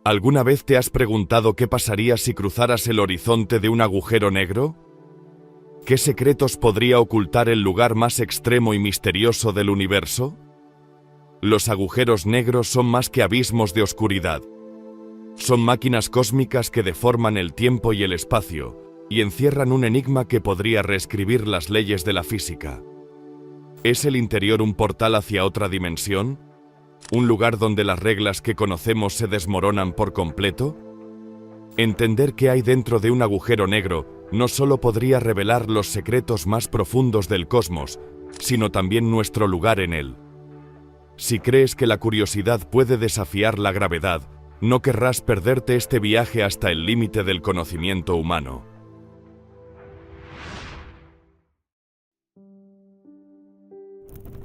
¿Alguna vez te has preguntado qué pasaría si cruzaras el horizonte de un agujero negro? ¿Qué secretos podría ocultar el lugar más extremo y misterioso del universo? Los agujeros negros son más que abismos de oscuridad. Son máquinas cósmicas que deforman el tiempo y el espacio, y encierran un enigma que podría reescribir las leyes de la física. ¿Es el interior un portal hacia otra dimensión? ¿Un lugar donde las reglas que conocemos se desmoronan por completo? Entender qué hay dentro de un agujero negro no solo podría revelar los secretos más profundos del cosmos, sino también nuestro lugar en él. Si crees que la curiosidad puede desafiar la gravedad, no querrás perderte este viaje hasta el límite del conocimiento humano.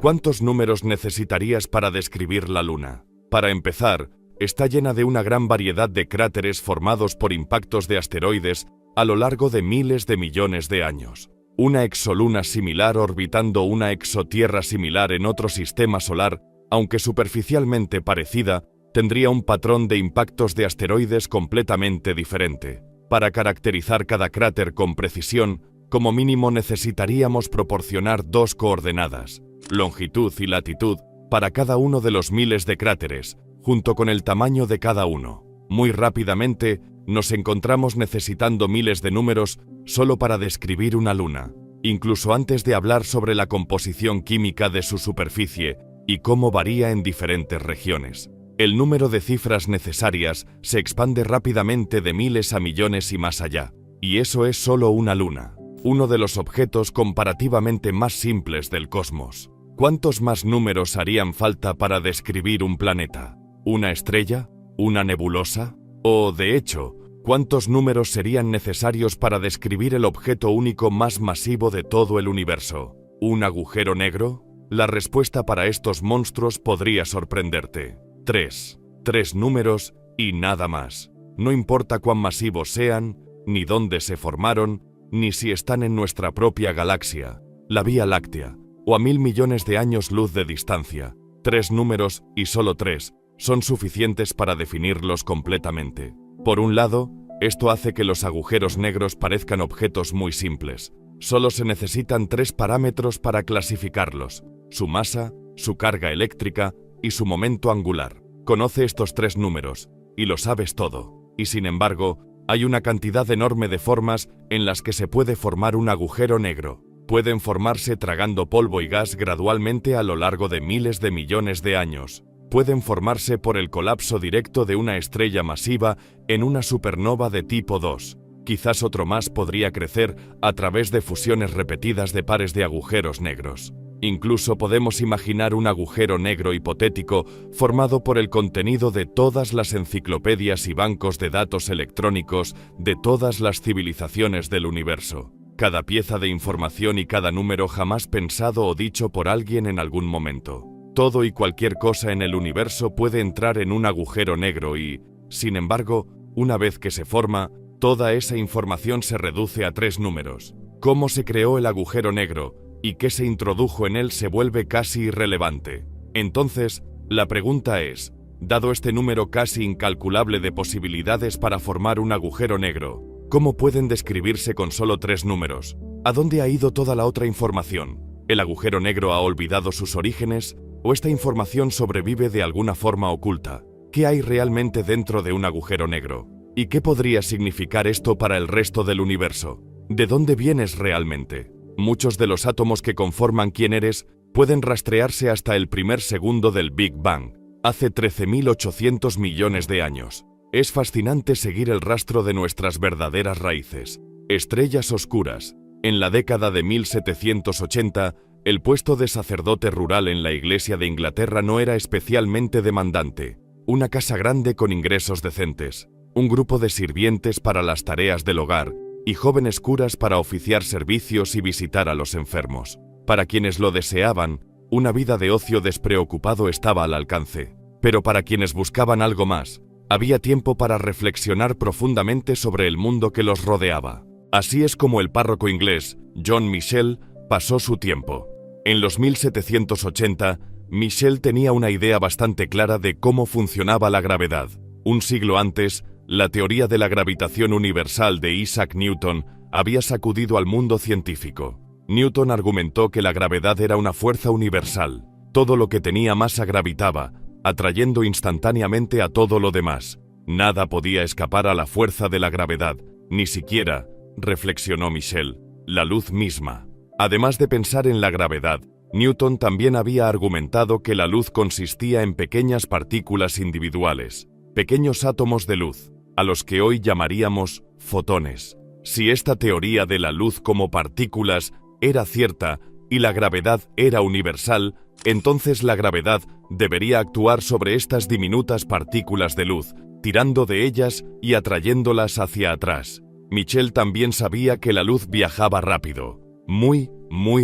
¿Cuántos números necesitarías para describir la Luna? Para empezar, está llena de una gran variedad de cráteres formados por impactos de asteroides a lo largo de miles de millones de años. Una exoluna similar orbitando una exotierra similar en otro sistema solar, aunque superficialmente parecida, tendría un patrón de impactos de asteroides completamente diferente. Para caracterizar cada cráter con precisión, como mínimo necesitaríamos proporcionar dos coordenadas, longitud y latitud, para cada uno de los miles de cráteres, junto con el tamaño de cada uno. Muy rápidamente, nos encontramos necesitando miles de números solo para describir una luna, incluso antes de hablar sobre la composición química de su superficie y cómo varía en diferentes regiones. El número de cifras necesarias se expande rápidamente de miles a millones y más allá. Y eso es solo una luna, uno de los objetos comparativamente más simples del cosmos. ¿Cuántos más números harían falta para describir un planeta? ¿Una estrella? ¿Una nebulosa? O, de hecho, ¿cuántos números serían necesarios para describir el objeto único más masivo de todo el universo? ¿Un agujero negro? La respuesta para estos monstruos podría sorprenderte. 3 números y nada más. No importa cuán masivos sean, ni dónde se formaron, ni si están en nuestra propia galaxia, la Vía Láctea, o a 1000 millones de años luz de distancia. 3 números, y solo 3, son suficientes para definirlos completamente. Por un lado, esto hace que los agujeros negros parezcan objetos muy simples. Solo se necesitan 3 parámetros para clasificarlos: su masa, su carga eléctrica y su momento angular. Conoce estos 3 números, y lo sabes todo. Y sin embargo, hay una cantidad enorme de formas en las que se puede formar un agujero negro. Pueden formarse tragando polvo y gas gradualmente a lo largo de miles de millones de años. Pueden formarse por el colapso directo de una estrella masiva en una supernova de tipo 2. Quizás otro más podría crecer a través de fusiones repetidas de pares de agujeros negros. Incluso podemos imaginar un agujero negro hipotético formado por el contenido de todas las enciclopedias y bancos de datos electrónicos de todas las civilizaciones del universo. Cada pieza de información y cada número jamás pensado o dicho por alguien en algún momento. Todo y cualquier cosa en el universo puede entrar en un agujero negro y, sin embargo, una vez que se forma, toda esa información se reduce a 3 números. ¿Cómo se creó el agujero negro y qué se introdujo en él se vuelve casi irrelevante? Entonces, la pregunta es, dado este número casi incalculable de posibilidades para formar un agujero negro, ¿cómo pueden describirse con solo 3 números? ¿A dónde ha ido toda la otra información? ¿El agujero negro ha olvidado sus orígenes? ¿O esta información sobrevive de alguna forma oculta? ¿Qué hay realmente dentro de un agujero negro? ¿Y qué podría significar esto para el resto del universo? ¿De dónde vienes realmente? Muchos de los átomos que conforman quién eres pueden rastrearse hasta el primer segundo del Big Bang, hace 13.800 millones de años. Es fascinante seguir el rastro de nuestras verdaderas raíces. Estrellas oscuras. En la década de 1780, el puesto de sacerdote rural en la Iglesia de Inglaterra no era especialmente demandante. Una casa grande con ingresos decentes, un grupo de sirvientes para las tareas del hogar y jóvenes curas para oficiar servicios y visitar a los enfermos. Para quienes lo deseaban, una vida de ocio despreocupado estaba al alcance. Pero para quienes buscaban algo más, había tiempo para reflexionar profundamente sobre el mundo que los rodeaba. Así es como el párroco inglés, John Michell, pasó su tiempo. En los 1780, Michell tenía una idea bastante clara de cómo funcionaba la gravedad. Un siglo antes, la teoría de la gravitación universal de Isaac Newton había sacudido al mundo científico. Newton argumentó que la gravedad era una fuerza universal. Todo lo que tenía masa gravitaba, atrayendo instantáneamente a todo lo demás. Nada podía escapar a la fuerza de la gravedad, ni siquiera, reflexionó Michel, la luz misma. Además de pensar en la gravedad, Newton también había argumentado que la luz consistía en pequeñas partículas individuales, pequeños átomos de luz, a los que hoy llamaríamos fotones. Si esta teoría de la luz como partículas era cierta y la gravedad era universal, entonces la gravedad debería actuar sobre estas diminutas partículas de luz, tirando de ellas y atrayéndolas hacia atrás. Michel también sabía que la luz viajaba rápido, muy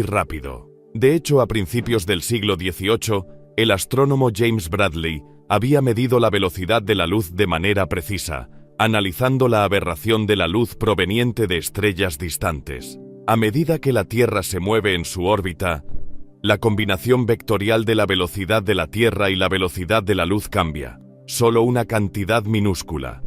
rápido. De hecho, a principios del siglo XVIII, el astrónomo James Bradley había medido la velocidad de la luz de manera precisa, analizando la aberración de la luz proveniente de estrellas distantes. A medida que la Tierra se mueve en su órbita, la combinación vectorial de la velocidad de la Tierra y la velocidad de la luz cambia, solo una cantidad minúscula,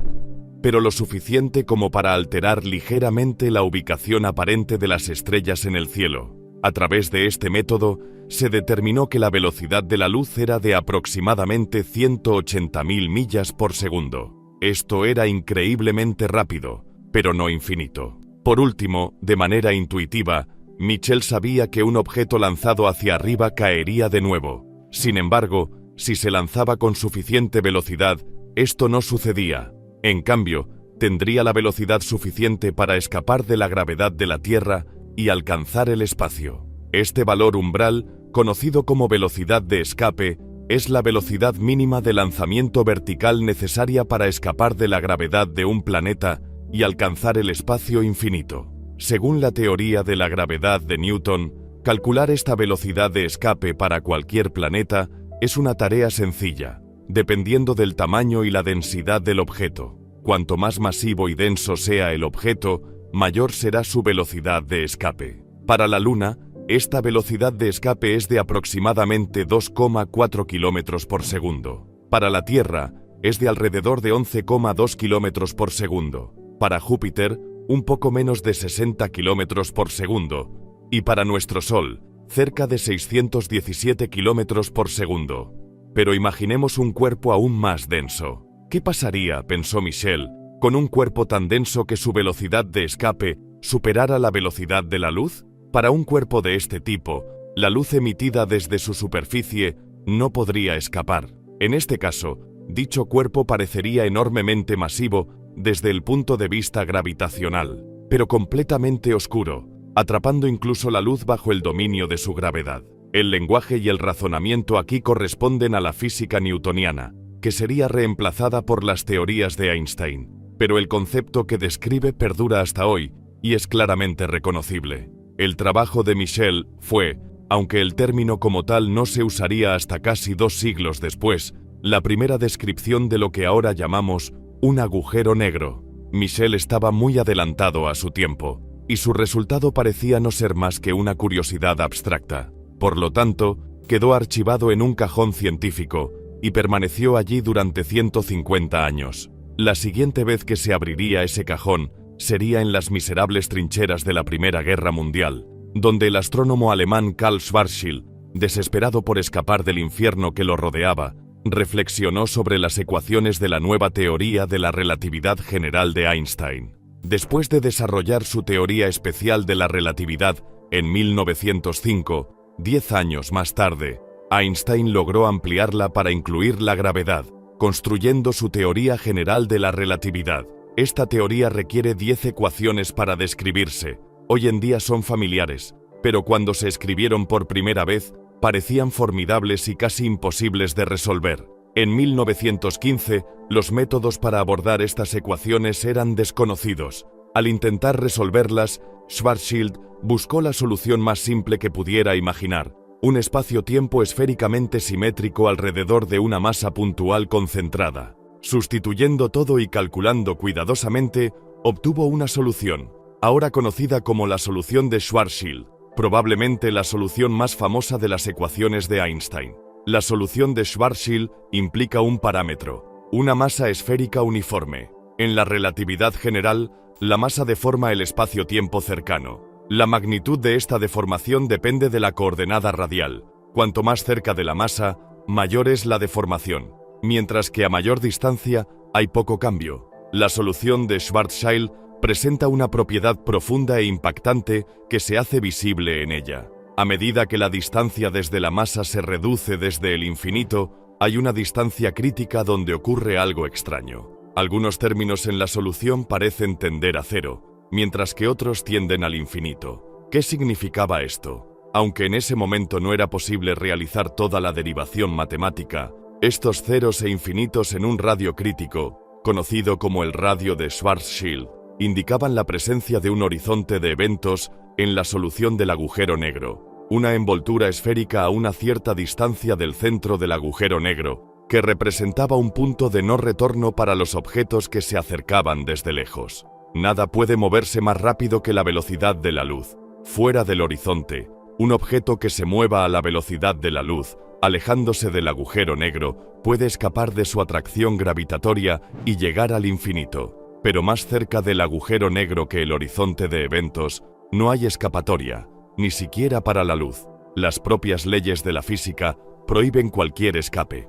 pero lo suficiente como para alterar ligeramente la ubicación aparente de las estrellas en el cielo. A través de este método, se determinó que la velocidad de la luz era de aproximadamente 180.000 millas por segundo. Esto era increíblemente rápido, pero no infinito. Por último, de manera intuitiva, Michel sabía que un objeto lanzado hacia arriba caería de nuevo. Sin embargo, si se lanzaba con suficiente velocidad, esto no sucedía. En cambio, tendría la velocidad suficiente para escapar de la gravedad de la Tierra y alcanzar el espacio. Este valor umbral, conocido como velocidad de escape, es la velocidad mínima de lanzamiento vertical necesaria para escapar de la gravedad de un planeta y alcanzar el espacio infinito. Según la teoría de la gravedad de Newton, calcular esta velocidad de escape para cualquier planeta es una tarea sencilla, dependiendo del tamaño y la densidad del objeto. Cuanto más masivo y denso sea el objeto, mayor será su velocidad de escape. Para la Luna, esta velocidad de escape es de aproximadamente 2,4 km por segundo. Para la Tierra, es de alrededor de 11,2 km por segundo. Para Júpiter, un poco menos de 60 km por segundo. Y para nuestro Sol, cerca de 617 km por segundo. Pero imaginemos un cuerpo aún más denso. ¿Qué pasaría, pensó Michel, con un cuerpo tan denso que su velocidad de escape superara la velocidad de la luz? Para un cuerpo de este tipo, la luz emitida desde su superficie no podría escapar. En este caso, dicho cuerpo parecería enormemente masivo desde el punto de vista gravitacional, pero completamente oscuro, atrapando incluso la luz bajo el dominio de su gravedad. El lenguaje y el razonamiento aquí corresponden a la física newtoniana, que sería reemplazada por las teorías de Einstein, pero el concepto que describe perdura hasta hoy y es claramente reconocible. El trabajo de Michel fue, aunque el término como tal no se usaría hasta casi 2 siglos después, la primera descripción de lo que ahora llamamos un agujero negro. Michel estaba muy adelantado a su tiempo, y su resultado parecía no ser más que una curiosidad abstracta. Por lo tanto, quedó archivado en un cajón científico y permaneció allí durante 150 años. La siguiente vez que se abriría ese cajón sería en las miserables trincheras de la Primera Guerra Mundial, donde el astrónomo alemán Karl Schwarzschild, desesperado por escapar del infierno que lo rodeaba, reflexionó sobre las ecuaciones de la nueva teoría de la relatividad general de Einstein. Después de desarrollar su teoría especial de la relatividad en 1905, 10 años más tarde, Einstein logró ampliarla para incluir la gravedad, construyendo su teoría general de la relatividad. Esta teoría requiere 10 ecuaciones para describirse. Hoy en día son familiares, pero cuando se escribieron por primera vez, parecían formidables y casi imposibles de resolver. En 1915, los métodos para abordar estas ecuaciones eran desconocidos. Al intentar resolverlas, Schwarzschild buscó la solución más simple que pudiera imaginar: un espacio-tiempo esféricamente simétrico alrededor de una masa puntual concentrada. Sustituyendo todo y calculando cuidadosamente, obtuvo una solución, ahora conocida como la solución de Schwarzschild, probablemente la solución más famosa de las ecuaciones de Einstein. La solución de Schwarzschild implica un parámetro, Una masa esférica uniforme. En la relatividad general, la masa deforma el espacio-tiempo cercano. La magnitud de esta deformación depende de la coordenada radial. Cuanto más cerca de la masa, mayor es la deformación, mientras que a mayor distancia hay poco cambio. La solución de Schwarzschild presenta una propiedad profunda e impactante que se hace visible en ella. A medida que la distancia desde la masa se reduce desde el infinito, hay una distancia crítica donde ocurre algo extraño. Algunos términos en la solución parecen tender a cero, mientras que otros tienden al infinito. ¿Qué significaba esto? Aunque en ese momento no era posible realizar toda la derivación matemática, estos ceros e infinitos en un radio crítico, conocido como el radio de Schwarzschild, indicaban la presencia de un horizonte de eventos en la solución del agujero negro, una envoltura esférica a una cierta distancia del centro del agujero negro, que representaba un punto de no retorno para los objetos que se acercaban desde lejos. Nada puede moverse más rápido que la velocidad de la luz. Fuera del horizonte, un objeto que se mueva a la velocidad de la luz, alejándose del agujero negro, puede escapar de su atracción gravitatoria y llegar al infinito. Pero más cerca del agujero negro que el horizonte de eventos, no hay escapatoria, ni siquiera para la luz. Las propias leyes de la física prohíben cualquier escape.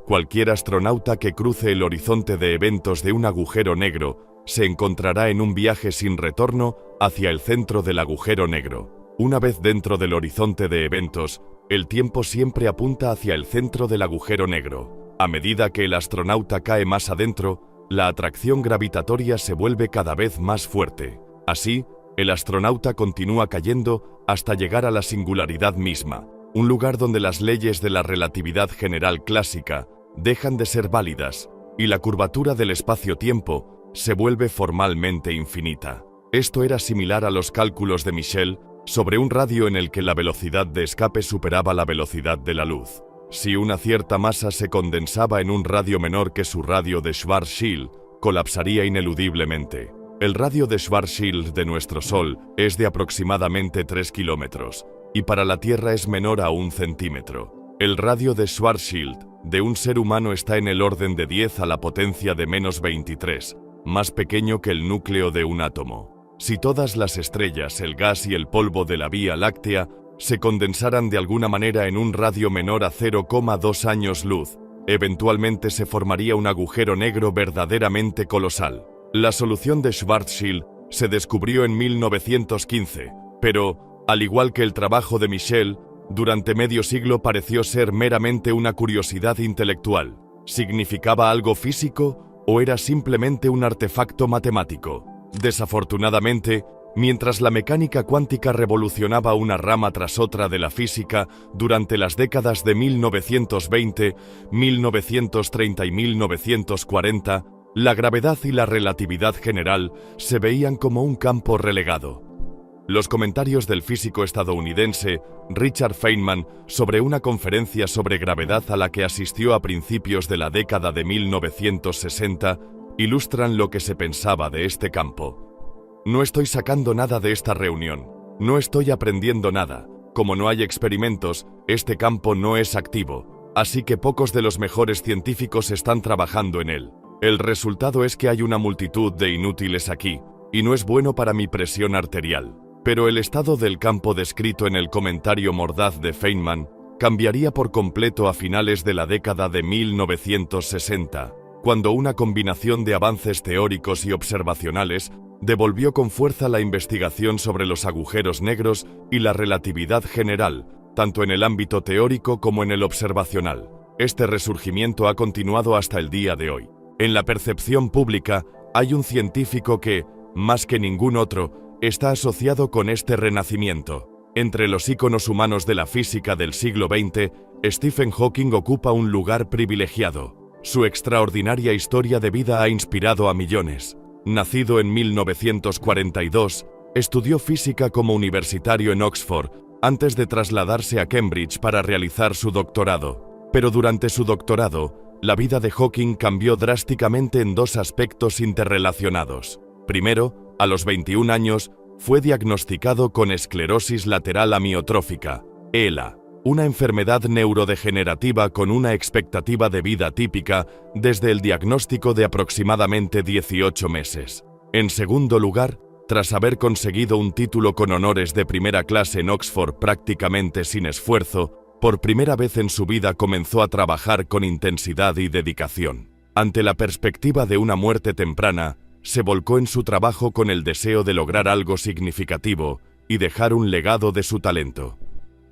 Cualquier astronauta que cruce el horizonte de eventos de un agujero negro se encontrará en un viaje sin retorno hacia el centro del agujero negro. Una vez dentro del horizonte de eventos, el tiempo siempre apunta hacia el centro del agujero negro. A medida que el astronauta cae más adentro, la atracción gravitatoria se vuelve cada vez más fuerte. Así, el astronauta continúa cayendo hasta llegar a la singularidad misma, un lugar donde las leyes de la relatividad general clásica dejan de ser válidas y la curvatura del espacio-tiempo se vuelve formalmente infinita. Esto era similar a los cálculos de Michel sobre un radio en el que la velocidad de escape superaba la velocidad de la luz. Si una cierta masa se condensaba en un radio menor que su radio de Schwarzschild, colapsaría ineludiblemente. El radio de Schwarzschild de nuestro Sol es de aproximadamente 3 kilómetros, y para la Tierra es menor a 1 centímetro. El radio de Schwarzschild de un ser humano está en el orden de 10 a la potencia de menos 23, más pequeño que el núcleo de un átomo. Si todas las estrellas, el gas y el polvo de la Vía Láctea se condensaran de alguna manera en un radio menor a 0,2 años luz, eventualmente se formaría un agujero negro verdaderamente colosal. La solución de Schwarzschild se descubrió en 1915, pero, al igual que el trabajo de Michel, durante medio siglo pareció ser meramente una curiosidad intelectual. ¿Significaba algo físico o era simplemente un artefacto matemático? Desafortunadamente, mientras la mecánica cuántica revolucionaba una rama tras otra de la física durante las décadas de 1920, 1930 y 1940, la gravedad y la relatividad general se veían como un campo relegado. Los comentarios del físico estadounidense Richard Feynman sobre una conferencia sobre gravedad a la que asistió a principios de la década de 1960 ilustran lo que se pensaba de este campo. No estoy sacando nada de esta reunión, no estoy aprendiendo nada. Como no hay experimentos, este campo no es activo, así que pocos de los mejores científicos están trabajando en él. El resultado es que hay una multitud de inútiles aquí, y no es bueno para mi presión arterial. Pero el estado del campo descrito en el comentario mordaz de Feynman cambiaría por completo a finales de la década de 1960, cuando una combinación de avances teóricos y observacionales devolvió con fuerza la investigación sobre los agujeros negros y la relatividad general, tanto en el ámbito teórico como en el observacional. Este resurgimiento ha continuado hasta el día de hoy. En la percepción pública hay un científico que, más que ningún otro, está asociado con este renacimiento. Entre los íconos humanos de la física del siglo XX, Stephen Hawking ocupa un lugar privilegiado. Su extraordinaria historia de vida ha inspirado a millones. Nacido en 1942, estudió física como universitario en Oxford, antes de trasladarse a Cambridge para realizar su doctorado. Pero durante su doctorado, la vida de Hawking cambió drásticamente en dos aspectos interrelacionados. Primero, a los 21 años, fue diagnosticado con esclerosis lateral amiotrófica, ELA. una enfermedad neurodegenerativa con una expectativa de vida típica desde el diagnóstico de aproximadamente 18 meses. En segundo lugar, tras haber conseguido un título con honores de primera clase en Oxford prácticamente sin esfuerzo, por primera vez en su vida comenzó a trabajar con intensidad y dedicación. Ante la perspectiva de una muerte temprana, se volcó en su trabajo con el deseo de lograr algo significativo y dejar un legado de su talento.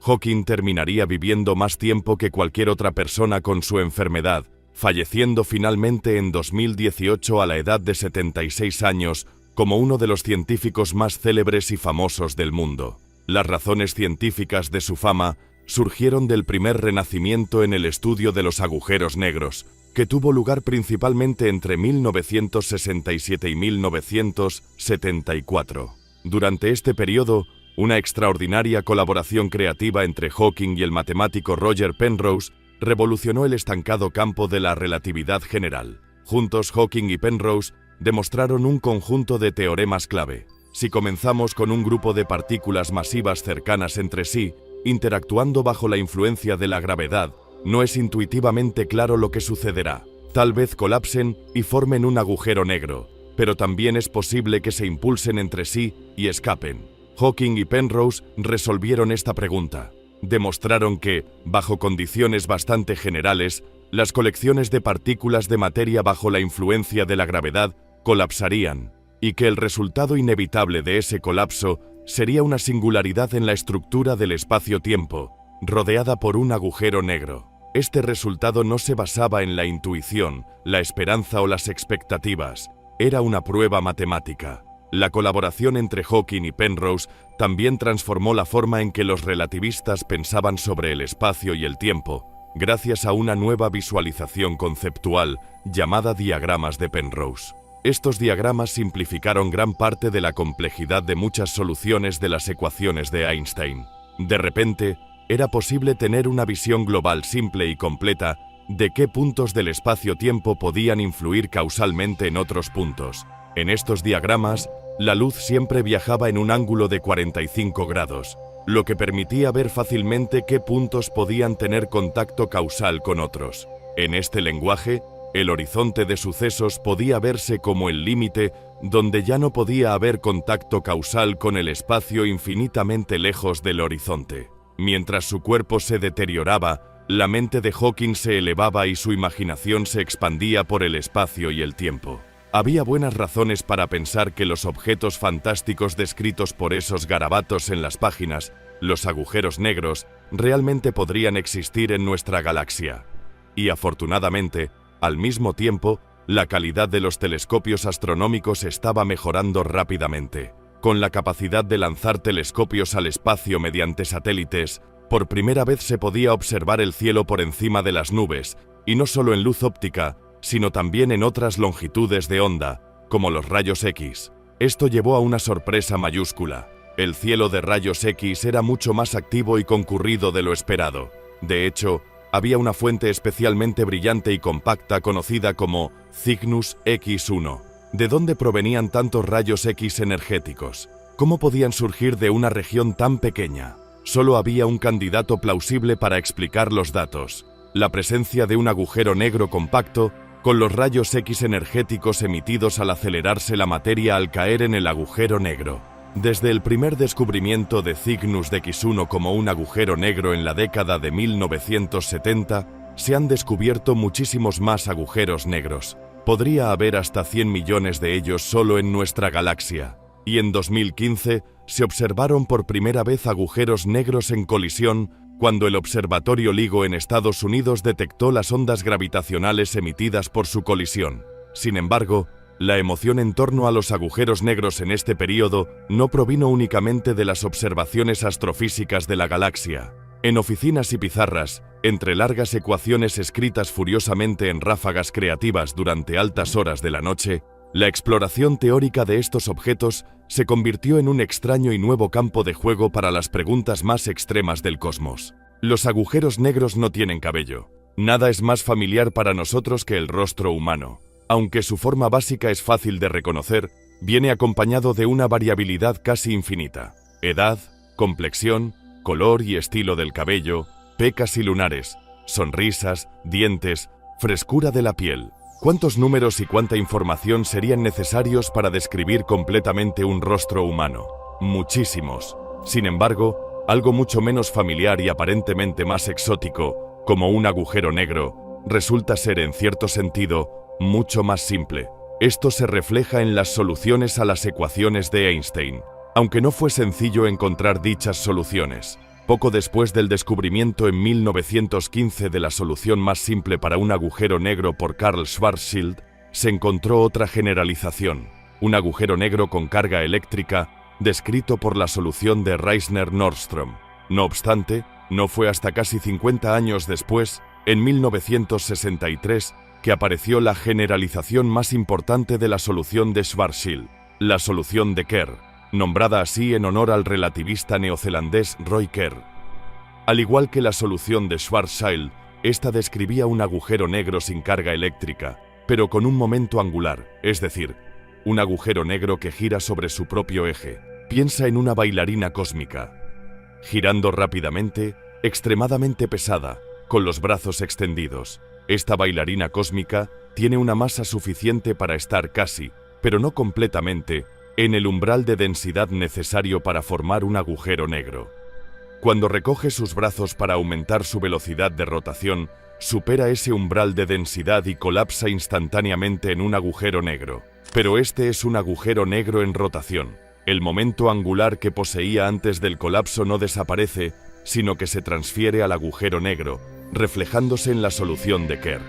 Hawking terminaría viviendo más tiempo que cualquier otra persona con su enfermedad, falleciendo finalmente en 2018 a la edad de 76 años como uno de los científicos más célebres y famosos del mundo. Las razones científicas de su fama surgieron del primer renacimiento en el estudio de los agujeros negros, que tuvo lugar principalmente entre 1967 y 1974. Durante este periodo, una extraordinaria colaboración creativa entre Hawking y el matemático Roger Penrose revolucionó el estancado campo de la relatividad general. Juntos, Hawking y Penrose demostraron un conjunto de teoremas clave. Si comenzamos con un grupo de partículas masivas cercanas entre sí, interactuando bajo la influencia de la gravedad, no es intuitivamente claro lo que sucederá. Tal vez colapsen y formen un agujero negro, pero también es posible que se impulsen entre sí y escapen. Hawking y Penrose resolvieron esta pregunta. Demostraron que, bajo condiciones bastante generales, las colecciones de partículas de materia bajo la influencia de la gravedad colapsarían, y que el resultado inevitable de ese colapso sería una singularidad en la estructura del espacio-tiempo, rodeada por un agujero negro. Este resultado no se basaba en la intuición, la esperanza o las expectativas, era una prueba matemática. La colaboración entre Hawking y Penrose también transformó la forma en que los relativistas pensaban sobre el espacio y el tiempo, gracias a una nueva visualización conceptual llamada diagramas de Penrose. Estos diagramas simplificaron gran parte de la complejidad de muchas soluciones de las ecuaciones de Einstein. De repente, era posible tener una visión global simple y completa de qué puntos del espacio-tiempo podían influir causalmente en otros puntos. En estos diagramas, la luz siempre viajaba en un ángulo de 45 grados, lo que permitía ver fácilmente qué puntos podían tener contacto causal con otros. En este lenguaje, el horizonte de sucesos podía verse como el límite donde ya no podía haber contacto causal con el espacio infinitamente lejos del horizonte. Mientras su cuerpo se deterioraba, la mente de Hawking se elevaba y su imaginación se expandía por el espacio y el tiempo. Había buenas razones para pensar que los objetos fantásticos descritos por esos garabatos en las páginas, los agujeros negros, realmente podrían existir en nuestra galaxia. Y afortunadamente, al mismo tiempo, la calidad de los telescopios astronómicos estaba mejorando rápidamente. Con la capacidad de lanzar telescopios al espacio mediante satélites, por primera vez se podía observar el cielo por encima de las nubes, y no solo en luz óptica, sino también en otras longitudes de onda, como los rayos X. Esto llevó a una sorpresa mayúscula. El cielo de rayos X era mucho más activo y concurrido de lo esperado. De hecho, había una fuente especialmente brillante y compacta conocida como Cygnus X1. ¿De dónde provenían tantos rayos X energéticos? ¿Cómo podían surgir de una región tan pequeña? Solo había un candidato plausible para explicar los datos: la presencia de un agujero negro compacto con los rayos X energéticos emitidos al acelerarse la materia al caer en el agujero negro. Desde el primer descubrimiento de Cygnus X1 como un agujero negro en la década de 1970, se han descubierto muchísimos más agujeros negros. Podría haber hasta 100 millones de ellos solo en nuestra galaxia. Y en 2015 se observaron por primera vez agujeros negros en colisión cuando el Observatorio LIGO en Estados Unidos detectó las ondas gravitacionales emitidas por su colisión. Sin embargo, la emoción en torno a los agujeros negros en este período no provino únicamente de las observaciones astrofísicas de la galaxia. En oficinas y pizarras, entre largas ecuaciones escritas furiosamente en ráfagas creativas durante altas horas de la noche, la exploración teórica de estos objetos se convirtió en un extraño y nuevo campo de juego para las preguntas más extremas del cosmos. Los agujeros negros no tienen cabello. Nada es más familiar para nosotros que el rostro humano. Aunque su forma básica es fácil de reconocer, viene acompañado de una variabilidad casi infinita. Edad, complexión, color y estilo del cabello, pecas y lunares, sonrisas, dientes, frescura de la piel. ¿Cuántos números y cuánta información serían necesarios para describir completamente un rostro humano? Muchísimos. Sin embargo, algo mucho menos familiar y aparentemente más exótico, como un agujero negro, resulta ser en cierto sentido mucho más simple. Esto se refleja en las soluciones a las ecuaciones de Einstein, aunque no fue sencillo encontrar dichas soluciones. Poco después del descubrimiento en 1915 de la solución más simple para un agujero negro por Karl Schwarzschild, se encontró otra generalización, un agujero negro con carga eléctrica, descrito por la solución de Reissner-Nordström. No obstante, no fue hasta casi 50 años después, en 1963, que apareció la generalización más importante de la solución de Schwarzschild, la solución de Kerr, nombrada así en honor al relativista neozelandés Roy Kerr. Al igual que la solución de Schwarzschild, esta describía un agujero negro sin carga eléctrica, pero con un momento angular, es decir, un agujero negro que gira sobre su propio eje. Piensa en una bailarina cósmica, girando rápidamente, extremadamente pesada, con los brazos extendidos. Esta bailarina cósmica tiene una masa suficiente para estar casi, pero no completamente, en el umbral de densidad necesario para formar un agujero negro. Cuando recoge sus brazos para aumentar su velocidad de rotación, supera ese umbral de densidad y colapsa instantáneamente en un agujero negro. Pero este es un agujero negro en rotación. El momento angular que poseía antes del colapso no desaparece, sino que se transfiere al agujero negro, reflejándose en la solución de Kerr.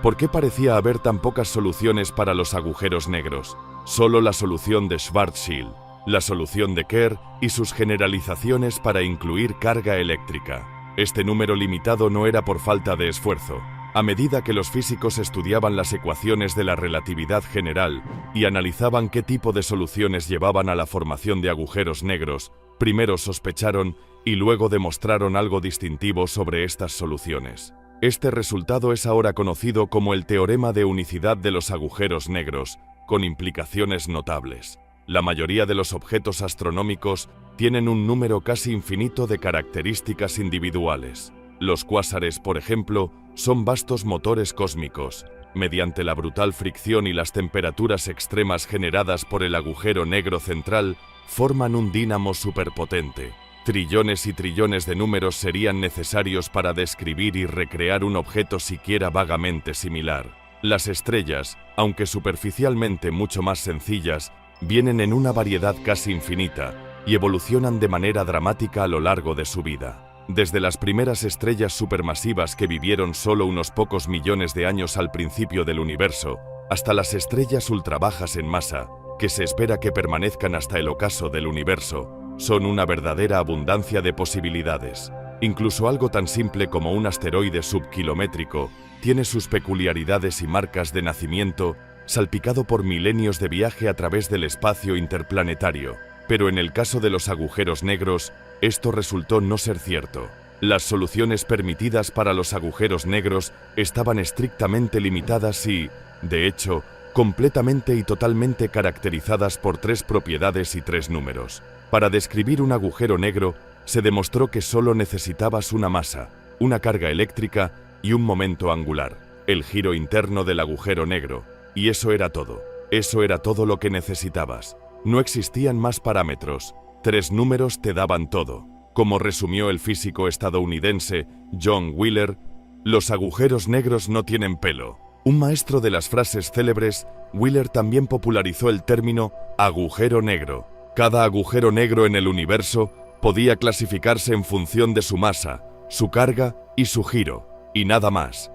¿Por qué parecía haber tan pocas soluciones para los agujeros negros? Solo la solución de Schwarzschild, la solución de Kerr y sus generalizaciones para incluir carga eléctrica. Este número limitado no era por falta de esfuerzo. A medida que los físicos estudiaban las ecuaciones de la relatividad general y analizaban qué tipo de soluciones llevaban a la formación de agujeros negros, primero sospecharon y luego demostraron algo distintivo sobre estas soluciones. Este resultado es ahora conocido como el teorema de unicidad de los agujeros negros, con implicaciones notables. La mayoría de los objetos astronómicos tienen un número casi infinito de características individuales. Los cuásares, por ejemplo, son vastos motores cósmicos. Mediante la brutal fricción y las temperaturas extremas generadas por el agujero negro central, forman un dínamo superpotente. Trillones y trillones de números serían necesarios para describir y recrear un objeto siquiera vagamente similar. Las estrellas, aunque superficialmente mucho más sencillas, vienen en una variedad casi infinita y evolucionan de manera dramática a lo largo de su vida. Desde las primeras estrellas supermasivas que vivieron solo unos pocos millones de años al principio del universo, hasta las estrellas ultrabajas en masa, que se espera que permanezcan hasta el ocaso del universo, son una verdadera abundancia de posibilidades. Incluso algo tan simple como un asteroide subkilométrico tiene sus peculiaridades y marcas de nacimiento, salpicado por milenios de viaje a través del espacio interplanetario. Pero en el caso de los agujeros negros, esto resultó no ser cierto. Las soluciones permitidas para los agujeros negros estaban estrictamente limitadas y, de hecho, completamente y totalmente caracterizadas por tres propiedades y tres números. Para describir un agujero negro, se demostró que solo necesitabas una masa, una carga eléctrica y un momento angular, el giro interno del agujero negro, y eso era todo. Eso era todo lo que necesitabas. No existían más parámetros. Tres números te daban todo. Como resumió el físico estadounidense John Wheeler, los agujeros negros no tienen pelo. Un maestro de las frases célebres, Wheeler también popularizó el término agujero negro. Cada agujero negro en el universo podía clasificarse en función de su masa, su carga y su giro, y nada más.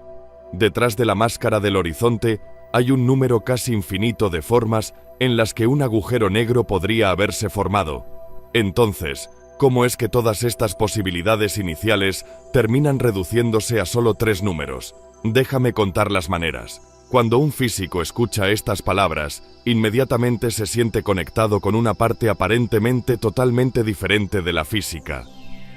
Detrás de la máscara del horizonte hay un número casi infinito de formas en las que un agujero negro podría haberse formado. Entonces, ¿cómo es que todas estas posibilidades iniciales terminan reduciéndose a solo tres números? Déjame contar las maneras. Cuando un físico escucha estas palabras, inmediatamente se siente conectado con una parte aparentemente totalmente diferente de la física.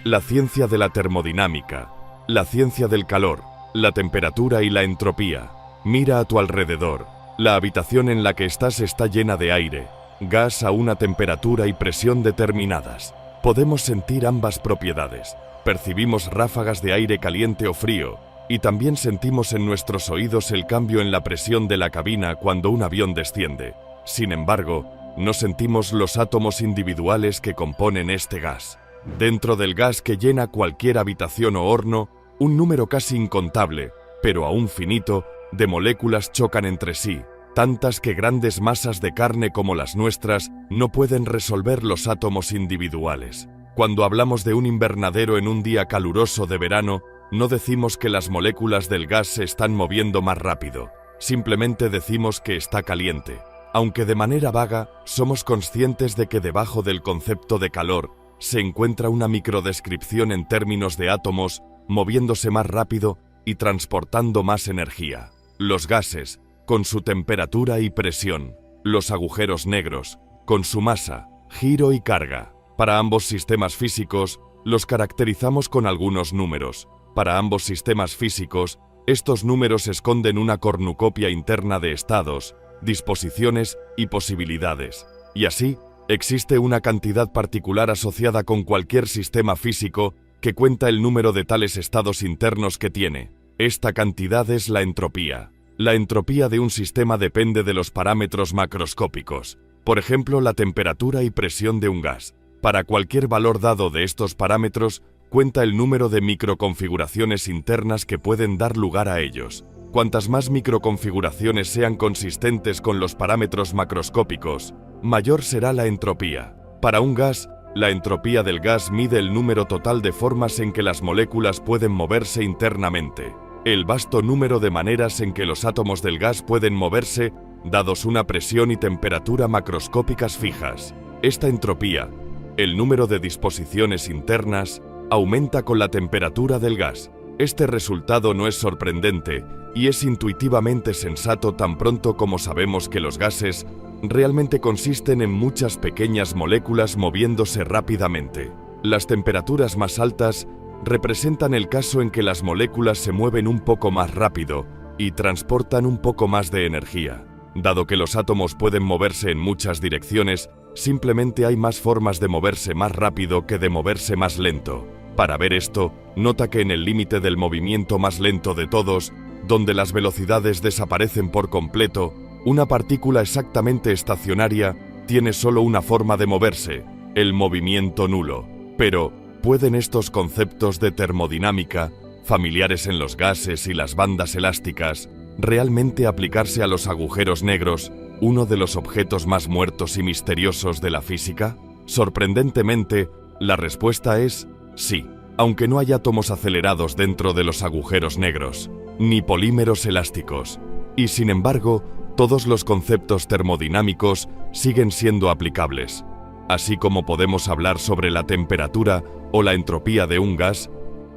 La ciencia de la termodinámica, la ciencia del calor, la temperatura y la entropía. Mira a tu alrededor. La habitación en la que estás está llena de aire, gas a una temperatura y presión determinadas. Podemos sentir ambas propiedades, percibimos ráfagas de aire caliente o frío, y también sentimos en nuestros oídos el cambio en la presión de la cabina cuando un avión desciende. Sin embargo, no sentimos los átomos individuales que componen este gas. Dentro del gas que llena cualquier habitación o horno, un número casi incontable, pero aún finito, de moléculas chocan entre sí, tantas que grandes masas de carne como las nuestras no pueden resolver los átomos individuales. Cuando hablamos de un invernadero en un día caluroso de verano, no decimos que las moléculas del gas se están moviendo más rápido, simplemente decimos que está caliente. Aunque de manera vaga, somos conscientes de que debajo del concepto de calor se encuentra una microdescripción en términos de átomos moviéndose más rápido y transportando más energía. Los gases, con su temperatura y presión. Los agujeros negros, con su masa, giro y carga. Para ambos sistemas físicos, los caracterizamos con algunos números. Para ambos sistemas físicos, estos números esconden una cornucopia interna de estados, disposiciones y posibilidades. Y así, existe una cantidad particular asociada con cualquier sistema físico que cuenta el número de tales estados internos que tiene. Esta cantidad es la entropía. La entropía de un sistema depende de los parámetros macroscópicos, por ejemplo, la temperatura y presión de un gas. Para cualquier valor dado de estos parámetros, cuenta el número de microconfiguraciones internas que pueden dar lugar a ellos. Cuantas más microconfiguraciones sean consistentes con los parámetros macroscópicos, mayor será la entropía. Para un gas, la entropía del gas mide el número total de formas en que las moléculas pueden moverse internamente. El vasto número de maneras en que los átomos del gas pueden moverse, dados una presión y temperatura macroscópicas fijas. Esta entropía, el número de disposiciones internas, aumenta con la temperatura del gas. Este resultado no es sorprendente y es intuitivamente sensato tan pronto como sabemos que los gases realmente consisten en muchas pequeñas moléculas moviéndose rápidamente. Las temperaturas más altas representan el caso en que las moléculas se mueven un poco más rápido y transportan un poco más de energía. Dado que los átomos pueden moverse en muchas direcciones, simplemente hay más formas de moverse más rápido que de moverse más lento. Para ver esto, nota que en el límite del movimiento más lento de todos, donde las velocidades desaparecen por completo, una partícula exactamente estacionaria tiene solo una forma de moverse, el movimiento nulo. Pero, ¿pueden estos conceptos de termodinámica, familiares en los gases y las bandas elásticas, realmente aplicarse a los agujeros negros, uno de los objetos más muertos y misteriosos de la física? Sorprendentemente, la respuesta es sí, aunque no hay átomos acelerados dentro de los agujeros negros, ni polímeros elásticos. Y sin embargo, todos los conceptos termodinámicos siguen siendo aplicables. Así como podemos hablar sobre la temperatura o la entropía de un gas,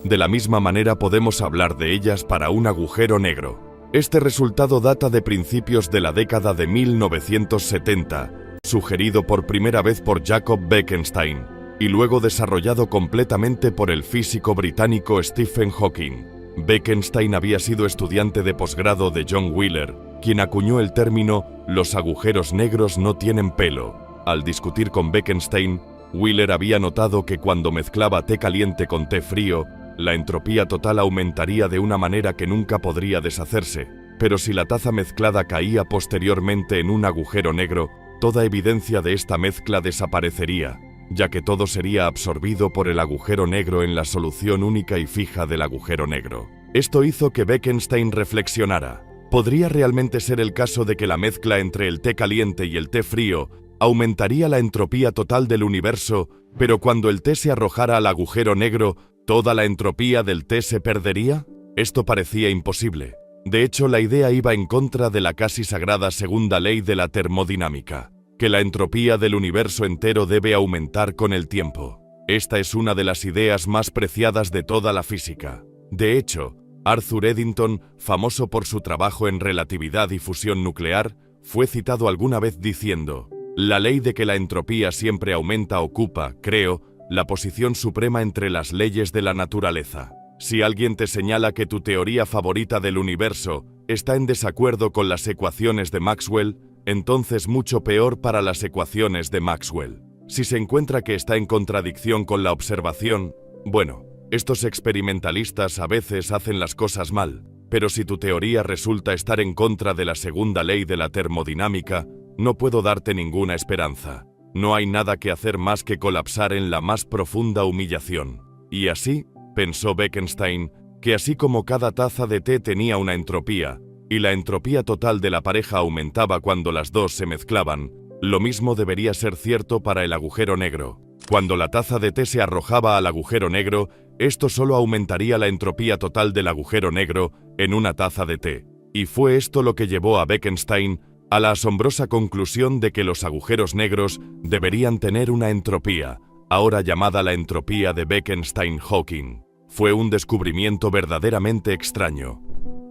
de la misma manera podemos hablar de ellas para un agujero negro. Este resultado data de principios de la década de 1970, sugerido por primera vez por Jacob Bekenstein, y luego desarrollado completamente por el físico británico Stephen Hawking. Bekenstein había sido estudiante de posgrado de John Wheeler, quien acuñó el término «los agujeros negros no tienen pelo». Al discutir con Bekenstein, Wheeler había notado que cuando mezclaba té caliente con té frío, la entropía total aumentaría de una manera que nunca podría deshacerse, pero si la taza mezclada caía posteriormente en un agujero negro, toda evidencia de esta mezcla desaparecería, ya que todo sería absorbido por el agujero negro en la solución única y fija del agujero negro. Esto hizo que Bekenstein reflexionara. ¿Podría realmente ser el caso de que la mezcla entre el té caliente y el té frío aumentaría la entropía total del universo, pero cuando el té se arrojara al agujero negro, ¿toda la entropía del té se perdería? Esto parecía imposible. De hecho, la idea iba en contra de la casi sagrada segunda ley de la termodinámica, que la entropía del universo entero debe aumentar con el tiempo. Esta es una de las ideas más preciadas de toda la física. De hecho, Arthur Eddington, famoso por su trabajo en relatividad y fusión nuclear, fue citado alguna vez diciendo: «La ley de que la entropía siempre aumenta ocupa, creo, la posición suprema entre las leyes de la naturaleza». Si alguien te señala que tu teoría favorita del universo está en desacuerdo con las ecuaciones de Maxwell, entonces mucho peor para las ecuaciones de Maxwell. Si se encuentra que está en contradicción con la observación, bueno, Estos experimentalistas a veces hacen las cosas mal, pero si tu teoría resulta estar en contra de la segunda ley de la termodinámica, no puedo darte ninguna esperanza. No hay nada que hacer más que colapsar en la más profunda humillación. Y así, pensó Bekenstein, que así como cada taza de té tenía una entropía, y la entropía total de la pareja aumentaba cuando las dos se mezclaban, lo mismo debería ser cierto para el agujero negro. Cuando la taza de té se arrojaba al agujero negro, esto solo aumentaría la entropía total del agujero negro en una taza de té. Y fue esto lo que llevó a Bekenstein a la asombrosa conclusión de que los agujeros negros deberían tener una entropía, ahora llamada la entropía de Bekenstein-Hawking. Fue un descubrimiento verdaderamente extraño.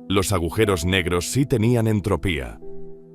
Los agujeros negros sí tenían entropía.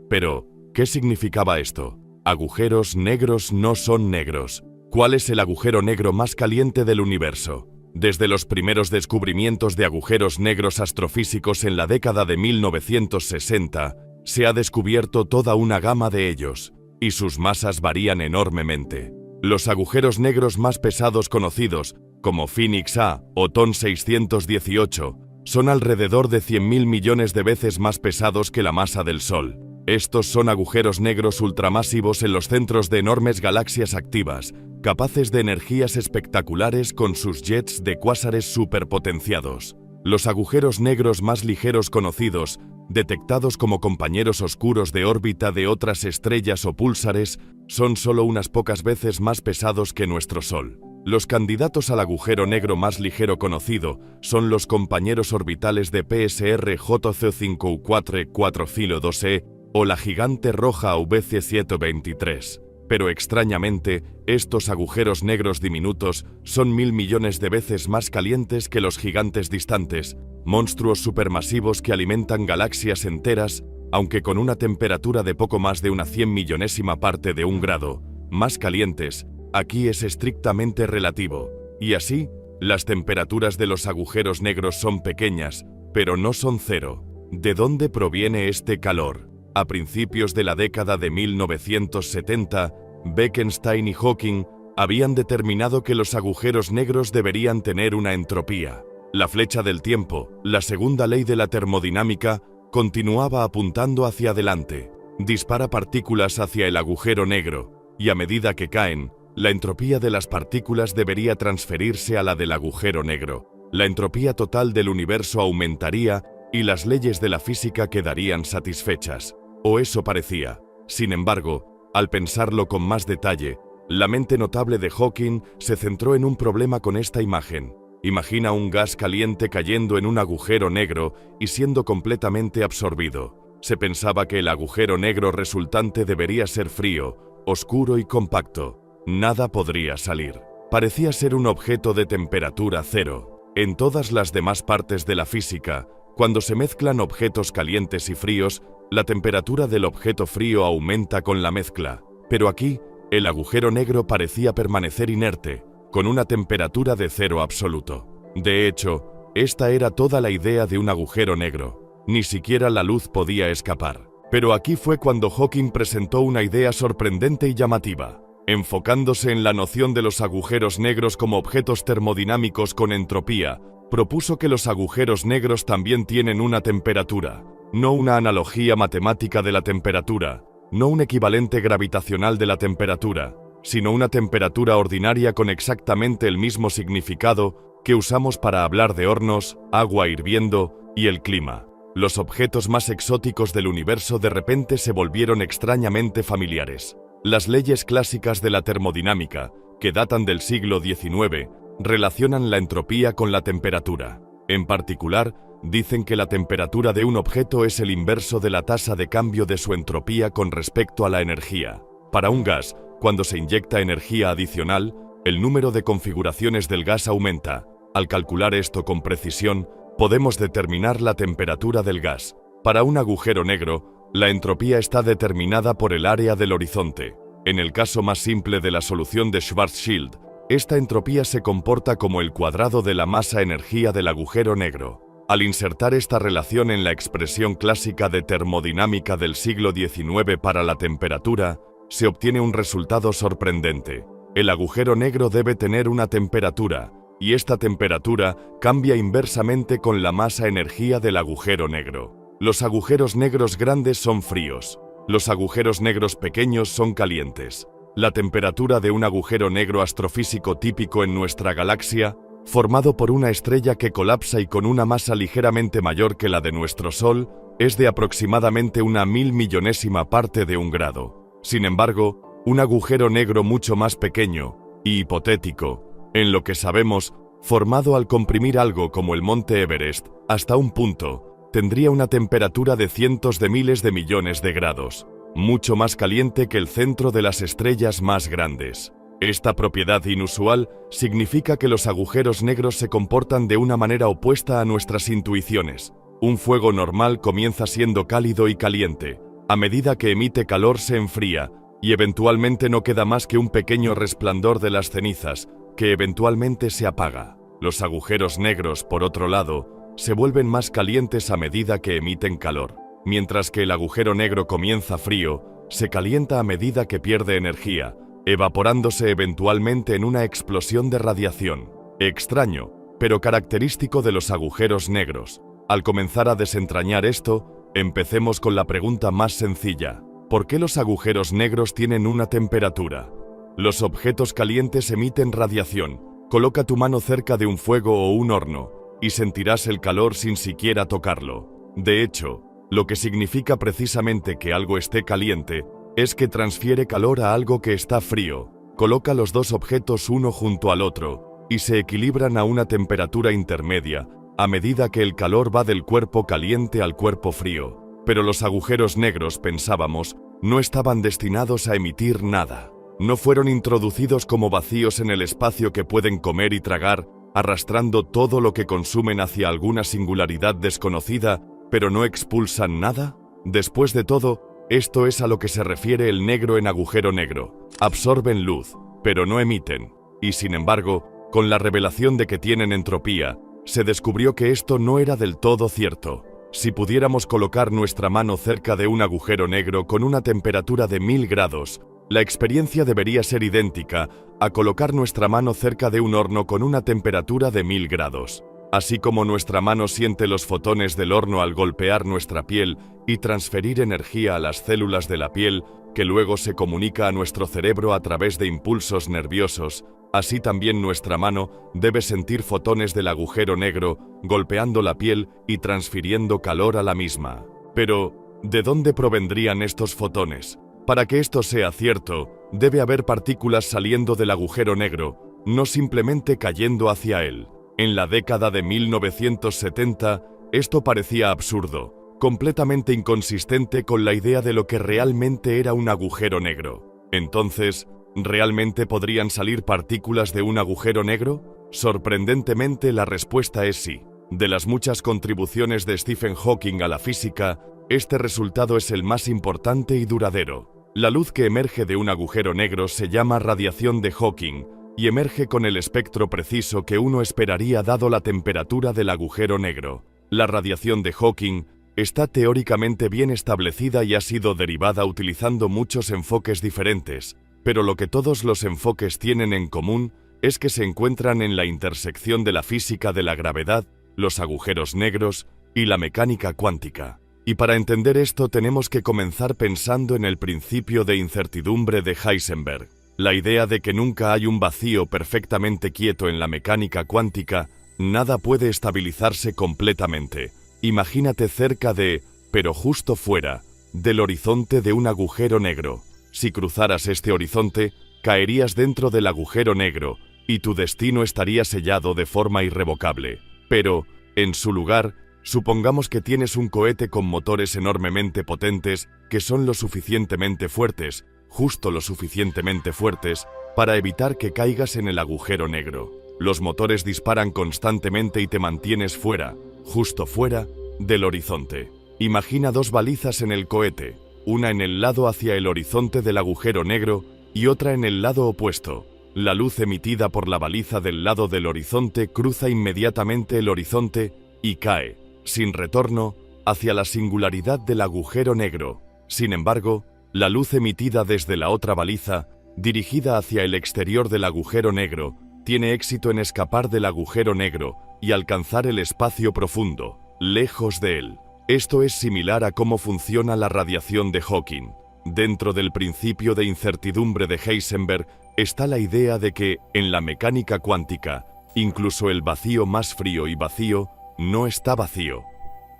Pero, ¿qué significaba esto? Agujeros negros no son negros. ¿Cuál es el agujero negro más caliente del universo? Desde los primeros descubrimientos de agujeros negros astrofísicos en la década de 1960, se ha descubierto toda una gama de ellos, y sus masas varían enormemente. Los agujeros negros más pesados conocidos, como Phoenix A o TON 618, son alrededor de 100.000 millones de veces más pesados que la masa del Sol. Estos son agujeros negros ultramasivos en los centros de enormes galaxias activas, capaces de energías espectaculares con sus jets de cuásares superpotenciados. Los agujeros negros más ligeros conocidos, detectados como compañeros oscuros de órbita de otras estrellas o púlsares, son solo unas pocas veces más pesados que nuestro Sol. Los candidatos al agujero negro más ligero conocido son los compañeros orbitales de PSR JC5U4 Filo 2e o la gigante roja VC723. Pero extrañamente, estos agujeros negros diminutos son 1.000 millones de veces más calientes que los gigantes distantes, monstruos supermasivos que alimentan galaxias enteras, aunque con una temperatura de poco más de una 100 millonésima parte de un grado, más calientes. Aquí es estrictamente relativo, y así, las temperaturas de los agujeros negros son pequeñas, pero no son cero. ¿De dónde proviene este calor? A principios de la década de 1970, Bekenstein y Hawking habían determinado que los agujeros negros deberían tener una entropía. La flecha del tiempo, la segunda ley de la termodinámica, continuaba apuntando hacia adelante. Dispara partículas hacia el agujero negro, y a medida que caen, la entropía de las partículas debería transferirse a la del agujero negro. La entropía total del universo aumentaría y las leyes de la física quedarían satisfechas. O eso parecía. Sin embargo, al pensarlo con más detalle, la mente notable de Hawking se centró en un problema con esta imagen. Imagina un gas caliente cayendo en un agujero negro y siendo completamente absorbido. Se pensaba que el agujero negro resultante debería ser frío, oscuro y compacto. Nada podría salir. Parecía ser un objeto de temperatura cero. En todas las demás partes de la física, cuando se mezclan objetos calientes y fríos, la temperatura del objeto frío aumenta con la mezcla. Pero aquí, el agujero negro parecía permanecer inerte, con una temperatura de cero absoluto. De hecho, esta era toda la idea de un agujero negro. Ni siquiera la luz podía escapar. Pero aquí fue cuando Hawking presentó una idea sorprendente y llamativa. Enfocándose en la noción de los agujeros negros como objetos termodinámicos con entropía, propuso que los agujeros negros también tienen una temperatura, no una analogía matemática de la temperatura, no un equivalente gravitacional de la temperatura, sino una temperatura ordinaria con exactamente el mismo significado que usamos para hablar de hornos, agua hirviendo y el clima. Los objetos más exóticos del universo de repente se volvieron extrañamente familiares. Las leyes clásicas de la termodinámica, que datan del siglo XIX, relacionan la entropía con la temperatura. En particular, dicen que la temperatura de un objeto es el inverso de la tasa de cambio de su entropía con respecto a la energía. Para un gas, cuando se inyecta energía adicional, el número de configuraciones del gas aumenta. Al calcular esto con precisión, podemos determinar la temperatura del gas. Para un agujero negro, la entropía está determinada por el área del horizonte. En el caso más simple de la solución de Schwarzschild, esta entropía se comporta como el cuadrado de la masa-energía del agujero negro. Al insertar esta relación en la expresión clásica de termodinámica del siglo XIX para la temperatura, se obtiene un resultado sorprendente. El agujero negro debe tener una temperatura, y esta temperatura cambia inversamente con la masa-energía del agujero negro. Los agujeros negros grandes son fríos. Los agujeros negros pequeños son calientes. La temperatura de un agujero negro astrofísico típico en nuestra galaxia, formado por una estrella que colapsa y con una masa ligeramente mayor que la de nuestro Sol, es de aproximadamente una 1000 millonésima parte de un grado. Sin embargo, un agujero negro mucho más pequeño y hipotético, en lo que sabemos, formado al comprimir algo como el monte Everest hasta un punto, tendría una temperatura de cientos de miles de millones de grados, mucho más caliente que el centro de las estrellas más grandes. Esta propiedad inusual significa que los agujeros negros se comportan de una manera opuesta a nuestras intuiciones. Un fuego normal comienza siendo cálido y caliente. A medida que emite calor se enfría, y eventualmente no queda más que un pequeño resplandor de las cenizas, que eventualmente se apaga. Los agujeros negros, por otro lado, se vuelven más calientes a medida que emiten calor. Mientras que el agujero negro comienza frío, se calienta a medida que pierde energía, evaporándose eventualmente en una explosión de radiación. Extraño, pero característico de los agujeros negros. Al comenzar a desentrañar esto, empecemos con la pregunta más sencilla. ¿Por qué los agujeros negros tienen una temperatura? Los objetos calientes emiten radiación. Coloca tu mano cerca de un fuego o un horno, y sentirás el calor sin siquiera tocarlo. De hecho, lo que significa precisamente que algo esté caliente es que transfiere calor a algo que está frío. Coloca los dos objetos uno junto al otro y se equilibran a una temperatura intermedia a medida que el calor va del cuerpo caliente al cuerpo frío. Pero los agujeros negros, pensábamos, no estaban destinados a emitir nada. No fueron introducidos como vacíos en el espacio que pueden comer y tragar, arrastrando todo lo que consumen hacia alguna singularidad desconocida, pero no expulsan nada. Después de todo, esto es a lo que se refiere el negro en agujero negro. Absorben luz, pero no emiten. Y sin embargo, con la revelación de que tienen entropía, se descubrió que esto no era del todo cierto. Si pudiéramos colocar nuestra mano cerca de un agujero negro con una temperatura de 1000 grados, la experiencia debería ser idéntica a colocar nuestra mano cerca de un horno con una temperatura de 1000 grados. Así como nuestra mano siente los fotones del horno al golpear nuestra piel y transferir energía a las células de la piel, que luego se comunica a nuestro cerebro a través de impulsos nerviosos, así también nuestra mano debe sentir fotones del agujero negro golpeando la piel y transfiriendo calor a la misma. Pero, ¿de dónde provendrían estos fotones? Para que esto sea cierto, debe haber partículas saliendo del agujero negro, no simplemente cayendo hacia él. En la década de 1970, esto parecía absurdo, completamente inconsistente con la idea de lo que realmente era un agujero negro. Entonces, ¿realmente podrían salir partículas de un agujero negro? Sorprendentemente, la respuesta es sí. De las muchas contribuciones de Stephen Hawking a la física, este resultado es el más importante y duradero. La luz que emerge de un agujero negro se llama radiación de Hawking, y emerge con el espectro preciso que uno esperaría dado la temperatura del agujero negro. La radiación de Hawking está teóricamente bien establecida y ha sido derivada utilizando muchos enfoques diferentes, pero lo que todos los enfoques tienen en común es que se encuentran en la intersección de la física de la gravedad, los agujeros negros y la mecánica cuántica. Y para entender esto tenemos que comenzar pensando en el principio de incertidumbre de Heisenberg. La idea de que nunca hay un vacío perfectamente quieto en la mecánica cuántica, nada puede estabilizarse completamente. Imagínate cerca de, pero justo fuera, del horizonte de un agujero negro. Si cruzaras este horizonte, caerías dentro del agujero negro, y tu destino estaría sellado de forma irrevocable. Pero, en su lugar, supongamos que tienes un cohete con motores enormemente potentes que son lo suficientemente fuertes, justo lo suficientemente fuertes, para evitar que caigas en el agujero negro. Los motores disparan constantemente y te mantienes fuera, justo fuera, del horizonte. Imagina dos balizas en el cohete, una en el lado hacia el horizonte del agujero negro y otra en el lado opuesto. La luz emitida por la baliza del lado del horizonte cruza inmediatamente el horizonte y cae, sin retorno, hacia la singularidad del agujero negro. Sin embargo, la luz emitida desde la otra baliza, dirigida hacia el exterior del agujero negro, tiene éxito en escapar del agujero negro y alcanzar el espacio profundo, lejos de él. Esto es similar a cómo funciona la radiación de Hawking. Dentro del principio de incertidumbre de Heisenberg está la idea de que, en la mecánica cuántica, incluso el vacío más frío y vacío no está vacío.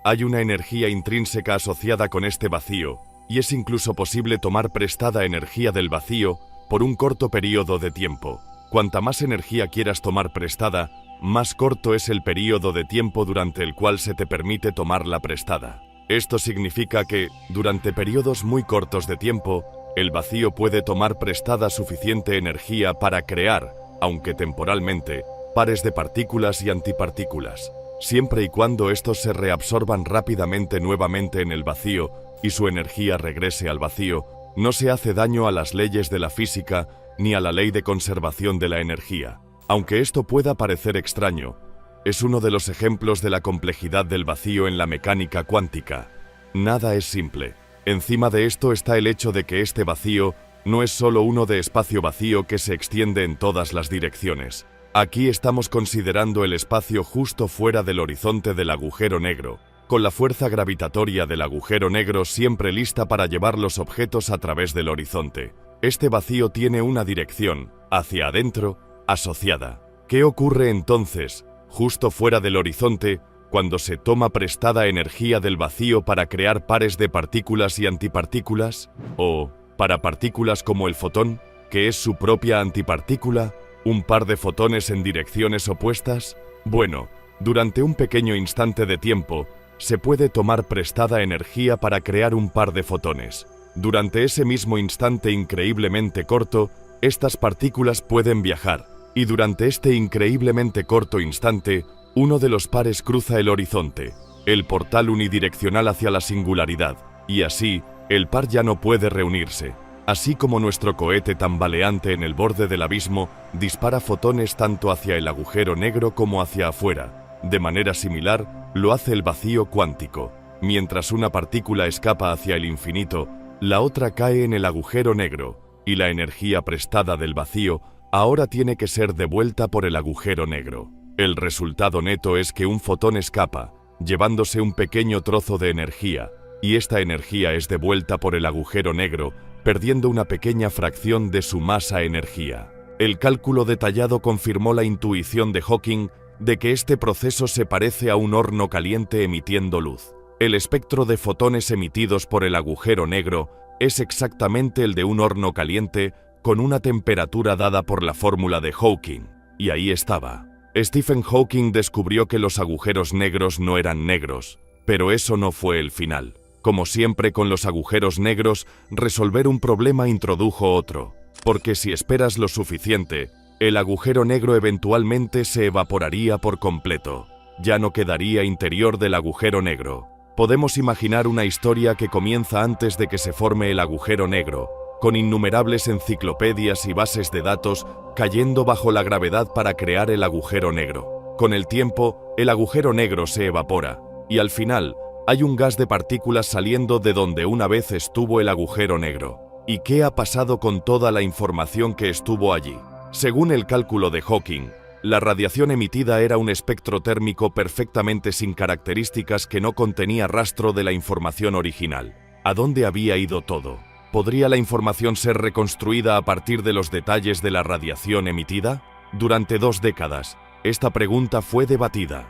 Hay una energía intrínseca asociada con este vacío, y es incluso posible tomar prestada energía del vacío por un corto periodo de tiempo. Cuanta más energía quieras tomar prestada, más corto es el periodo de tiempo durante el cual se te permite tomarla prestada. Esto significa que, durante periodos muy cortos de tiempo, el vacío puede tomar prestada suficiente energía para crear, aunque temporalmente, pares de partículas y antipartículas, siempre y cuando estos se reabsorban rápidamente nuevamente en el vacío y su energía regrese al vacío. No se hace daño a las leyes de la física ni a la ley de conservación de la energía. Aunque esto pueda parecer extraño, es uno de los ejemplos de la complejidad del vacío en la mecánica cuántica. Nada es simple. Encima de esto está el hecho de que este vacío no es solo uno de espacio vacío que se extiende en todas las direcciones. Aquí estamos considerando el espacio justo fuera del horizonte del agujero negro, con la fuerza gravitatoria del agujero negro siempre lista para llevar los objetos a través del horizonte. Este vacío tiene una dirección, hacia adentro, asociada. ¿Qué ocurre entonces, justo fuera del horizonte, cuando se toma prestada energía del vacío para crear pares de partículas y antipartículas? ¿O, para partículas como el fotón, que es su propia antipartícula, un par de fotones en direcciones opuestas? Bueno, durante un pequeño instante de tiempo, se puede tomar prestada energía para crear un par de fotones. Durante ese mismo instante increíblemente corto, estas partículas pueden viajar, y durante este increíblemente corto instante, uno de los pares cruza el horizonte, el portal unidireccional hacia la singularidad, y así, el par ya no puede reunirse. Así como nuestro cohete tambaleante en el borde del abismo dispara fotones tanto hacia el agujero negro como hacia afuera, de manera similar, lo hace el vacío cuántico. Mientras una partícula escapa hacia el infinito, la otra cae en el agujero negro, y la energía prestada del vacío ahora tiene que ser devuelta por el agujero negro. El resultado neto es que un fotón escapa, llevándose un pequeño trozo de energía, y esta energía es devuelta por el agujero negro, perdiendo una pequeña fracción de su masa-energía. El cálculo detallado confirmó la intuición de Hawking de que este proceso se parece a un horno caliente emitiendo luz. El espectro de fotones emitidos por el agujero negro es exactamente el de un horno caliente con una temperatura dada por la fórmula de Hawking. Y ahí estaba. Stephen Hawking descubrió que los agujeros negros no eran negros, pero eso no fue el final. Como siempre con los agujeros negros, resolver un problema introdujo otro, porque si esperas lo suficiente, el agujero negro eventualmente se evaporaría por completo. Ya no quedaría interior del agujero negro. Podemos imaginar una historia que comienza antes de que se forme el agujero negro, con innumerables enciclopedias y bases de datos cayendo bajo la gravedad para crear el agujero negro. Con el tiempo, el agujero negro se evapora, y al final, hay un gas de partículas saliendo de donde una vez estuvo el agujero negro. ¿Y qué ha pasado con toda la información que estuvo allí? Según el cálculo de Hawking, la radiación emitida era un espectro térmico perfectamente sin características que no contenía rastro de la información original. ¿A dónde había ido todo? ¿Podría la información ser reconstruida a partir de los detalles de la radiación emitida? Durante 2 décadas, esta pregunta fue debatida.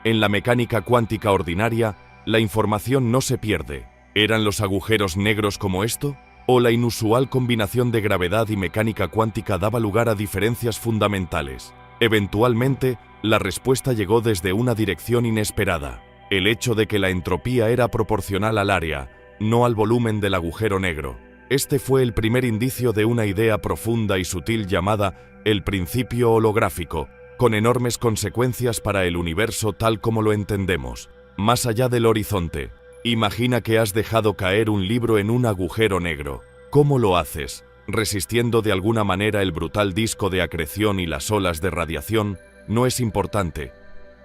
En la mecánica cuántica ordinaria, la información no se pierde. ¿Eran los agujeros negros como esto? ¿O la inusual combinación de gravedad y mecánica cuántica daba lugar a diferencias fundamentales? Eventualmente, la respuesta llegó desde una dirección inesperada: el hecho de que la entropía era proporcional al área, no al volumen del agujero negro. Este fue el primer indicio de una idea profunda y sutil llamada el principio holográfico, con enormes consecuencias para el universo tal como lo entendemos. Más allá del horizonte, imagina que has dejado caer un libro en un agujero negro. ¿Cómo lo haces? ¿Resistiendo de alguna manera el brutal disco de acreción y las olas de radiación? No es importante.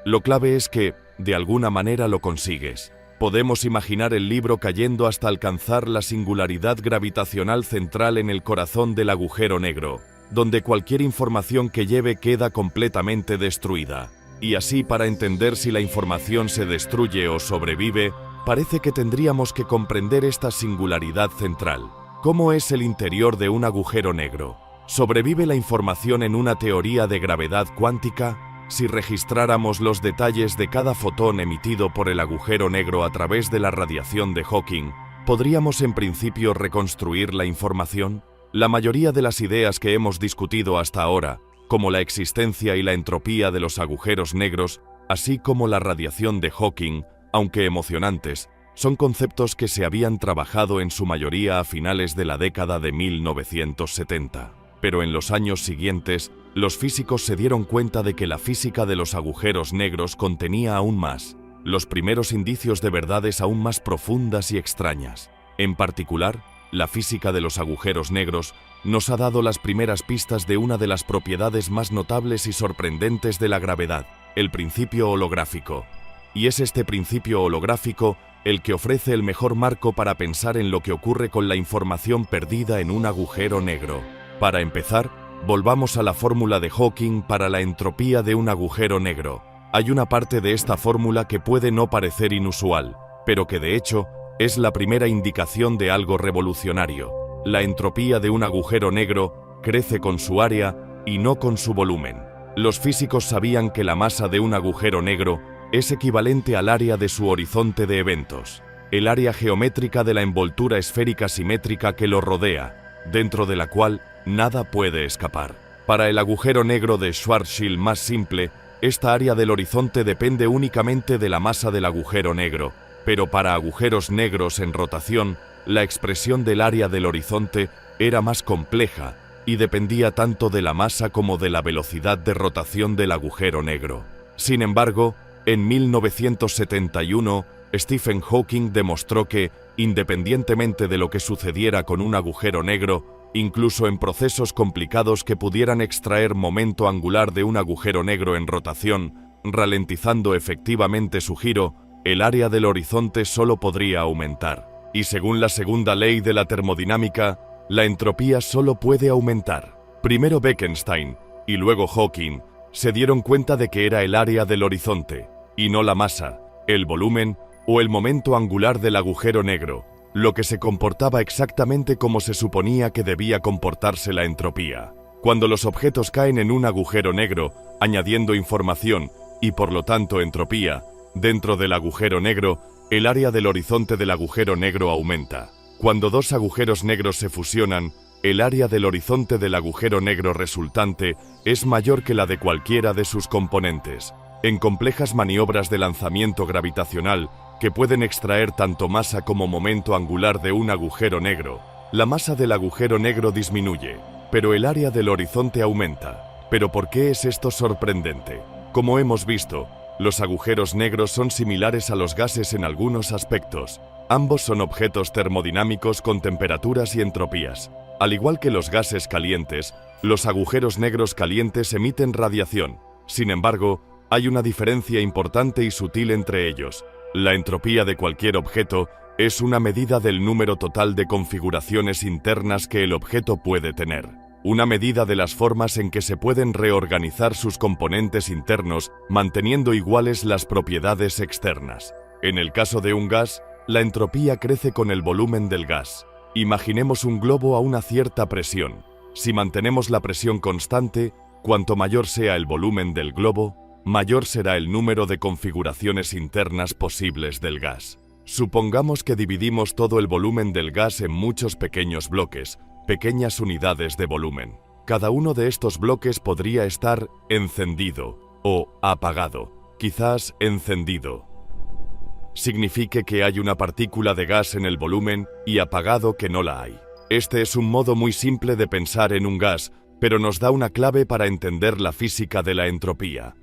Lo clave es que, de alguna manera, lo consigues. Podemos imaginar el libro cayendo hasta alcanzar la singularidad gravitacional central en el corazón del agujero negro, donde cualquier información que lleve queda completamente destruida. Y así, para entender si la información se destruye o sobrevive, parece que tendríamos que comprender esta singularidad central. ¿Cómo es el interior de un agujero negro? ¿Sobrevive la información en una teoría de gravedad cuántica? Si registráramos los detalles de cada fotón emitido por el agujero negro a través de la radiación de Hawking, ¿podríamos en principio reconstruir la información? La mayoría de las ideas que hemos discutido hasta ahora, como la existencia y la entropía de los agujeros negros, así como la radiación de Hawking, aunque emocionantes, son conceptos que se habían trabajado en su mayoría a finales de la década de 1970. Pero en los años siguientes, los físicos se dieron cuenta de que la física de los agujeros negros contenía aún más, los primeros indicios de verdades aún más profundas y extrañas. En particular, la física de los agujeros negros nos ha dado las primeras pistas de una de las propiedades más notables y sorprendentes de la gravedad, el principio holográfico. Y es este principio holográfico el que ofrece el mejor marco para pensar en lo que ocurre con la información perdida en un agujero negro. Para empezar, volvamos a la fórmula de Hawking para la entropía de un agujero negro. Hay una parte de esta fórmula que puede no parecer inusual, pero que de hecho es la primera indicación de algo revolucionario. La entropía de un agujero negro crece con su área y no con su volumen. Los físicos sabían que la masa de un agujero negro es equivalente al área de su horizonte de eventos, el área geométrica de la envoltura esférica simétrica que lo rodea, dentro de la cual nada puede escapar. Para el agujero negro de Schwarzschild más simple, esta área del horizonte depende únicamente de la masa del agujero negro, pero para agujeros negros en rotación, la expresión del área del horizonte era más compleja y dependía tanto de la masa como de la velocidad de rotación del agujero negro. Sin embargo, en 1971, Stephen Hawking demostró que, independientemente de lo que sucediera con un agujero negro, incluso en procesos complicados que pudieran extraer momento angular de un agujero negro en rotación, ralentizando efectivamente su giro, el área del horizonte solo podría aumentar. Y según la segunda ley de la termodinámica, la entropía solo puede aumentar. Primero Bekenstein y luego Hawking se dieron cuenta de que era el área del horizonte, y no la masa, el volumen o el momento angular del agujero negro, lo que se comportaba exactamente como se suponía que debía comportarse la entropía. Cuando los objetos caen en un agujero negro, añadiendo información y por lo tanto entropía, dentro del agujero negro, el área del horizonte del agujero negro aumenta. Cuando dos agujeros negros se fusionan, el área del horizonte del agujero negro resultante es mayor que la de cualquiera de sus componentes. En complejas maniobras de lanzamiento gravitacional, que pueden extraer tanto masa como momento angular de un agujero negro, la masa del agujero negro disminuye, pero el área del horizonte aumenta. ¿Pero por qué es esto sorprendente? Como hemos visto, los agujeros negros son similares a los gases en algunos aspectos. Ambos son objetos termodinámicos con temperaturas y entropías. Al igual que los gases calientes, los agujeros negros calientes emiten radiación. Sin embargo, hay una diferencia importante y sutil entre ellos. La entropía de cualquier objeto es una medida del número total de configuraciones internas que el objeto puede tener. Una medida de las formas en que se pueden reorganizar sus componentes internos, manteniendo iguales las propiedades externas. En el caso de un gas, la entropía crece con el volumen del gas. Imaginemos un globo a una cierta presión. Si mantenemos la presión constante, cuanto mayor sea el volumen del globo, mayor será el número de configuraciones internas posibles del gas. Supongamos que dividimos todo el volumen del gas en muchos pequeños bloques, pequeñas unidades de volumen. Cada uno de estos bloques podría estar encendido o apagado, quizás encendido. Signifique que hay una partícula de gas en el volumen y apagado que no la hay. Este es un modo muy simple de pensar en un gas, pero nos da una clave para entender la física de la entropía.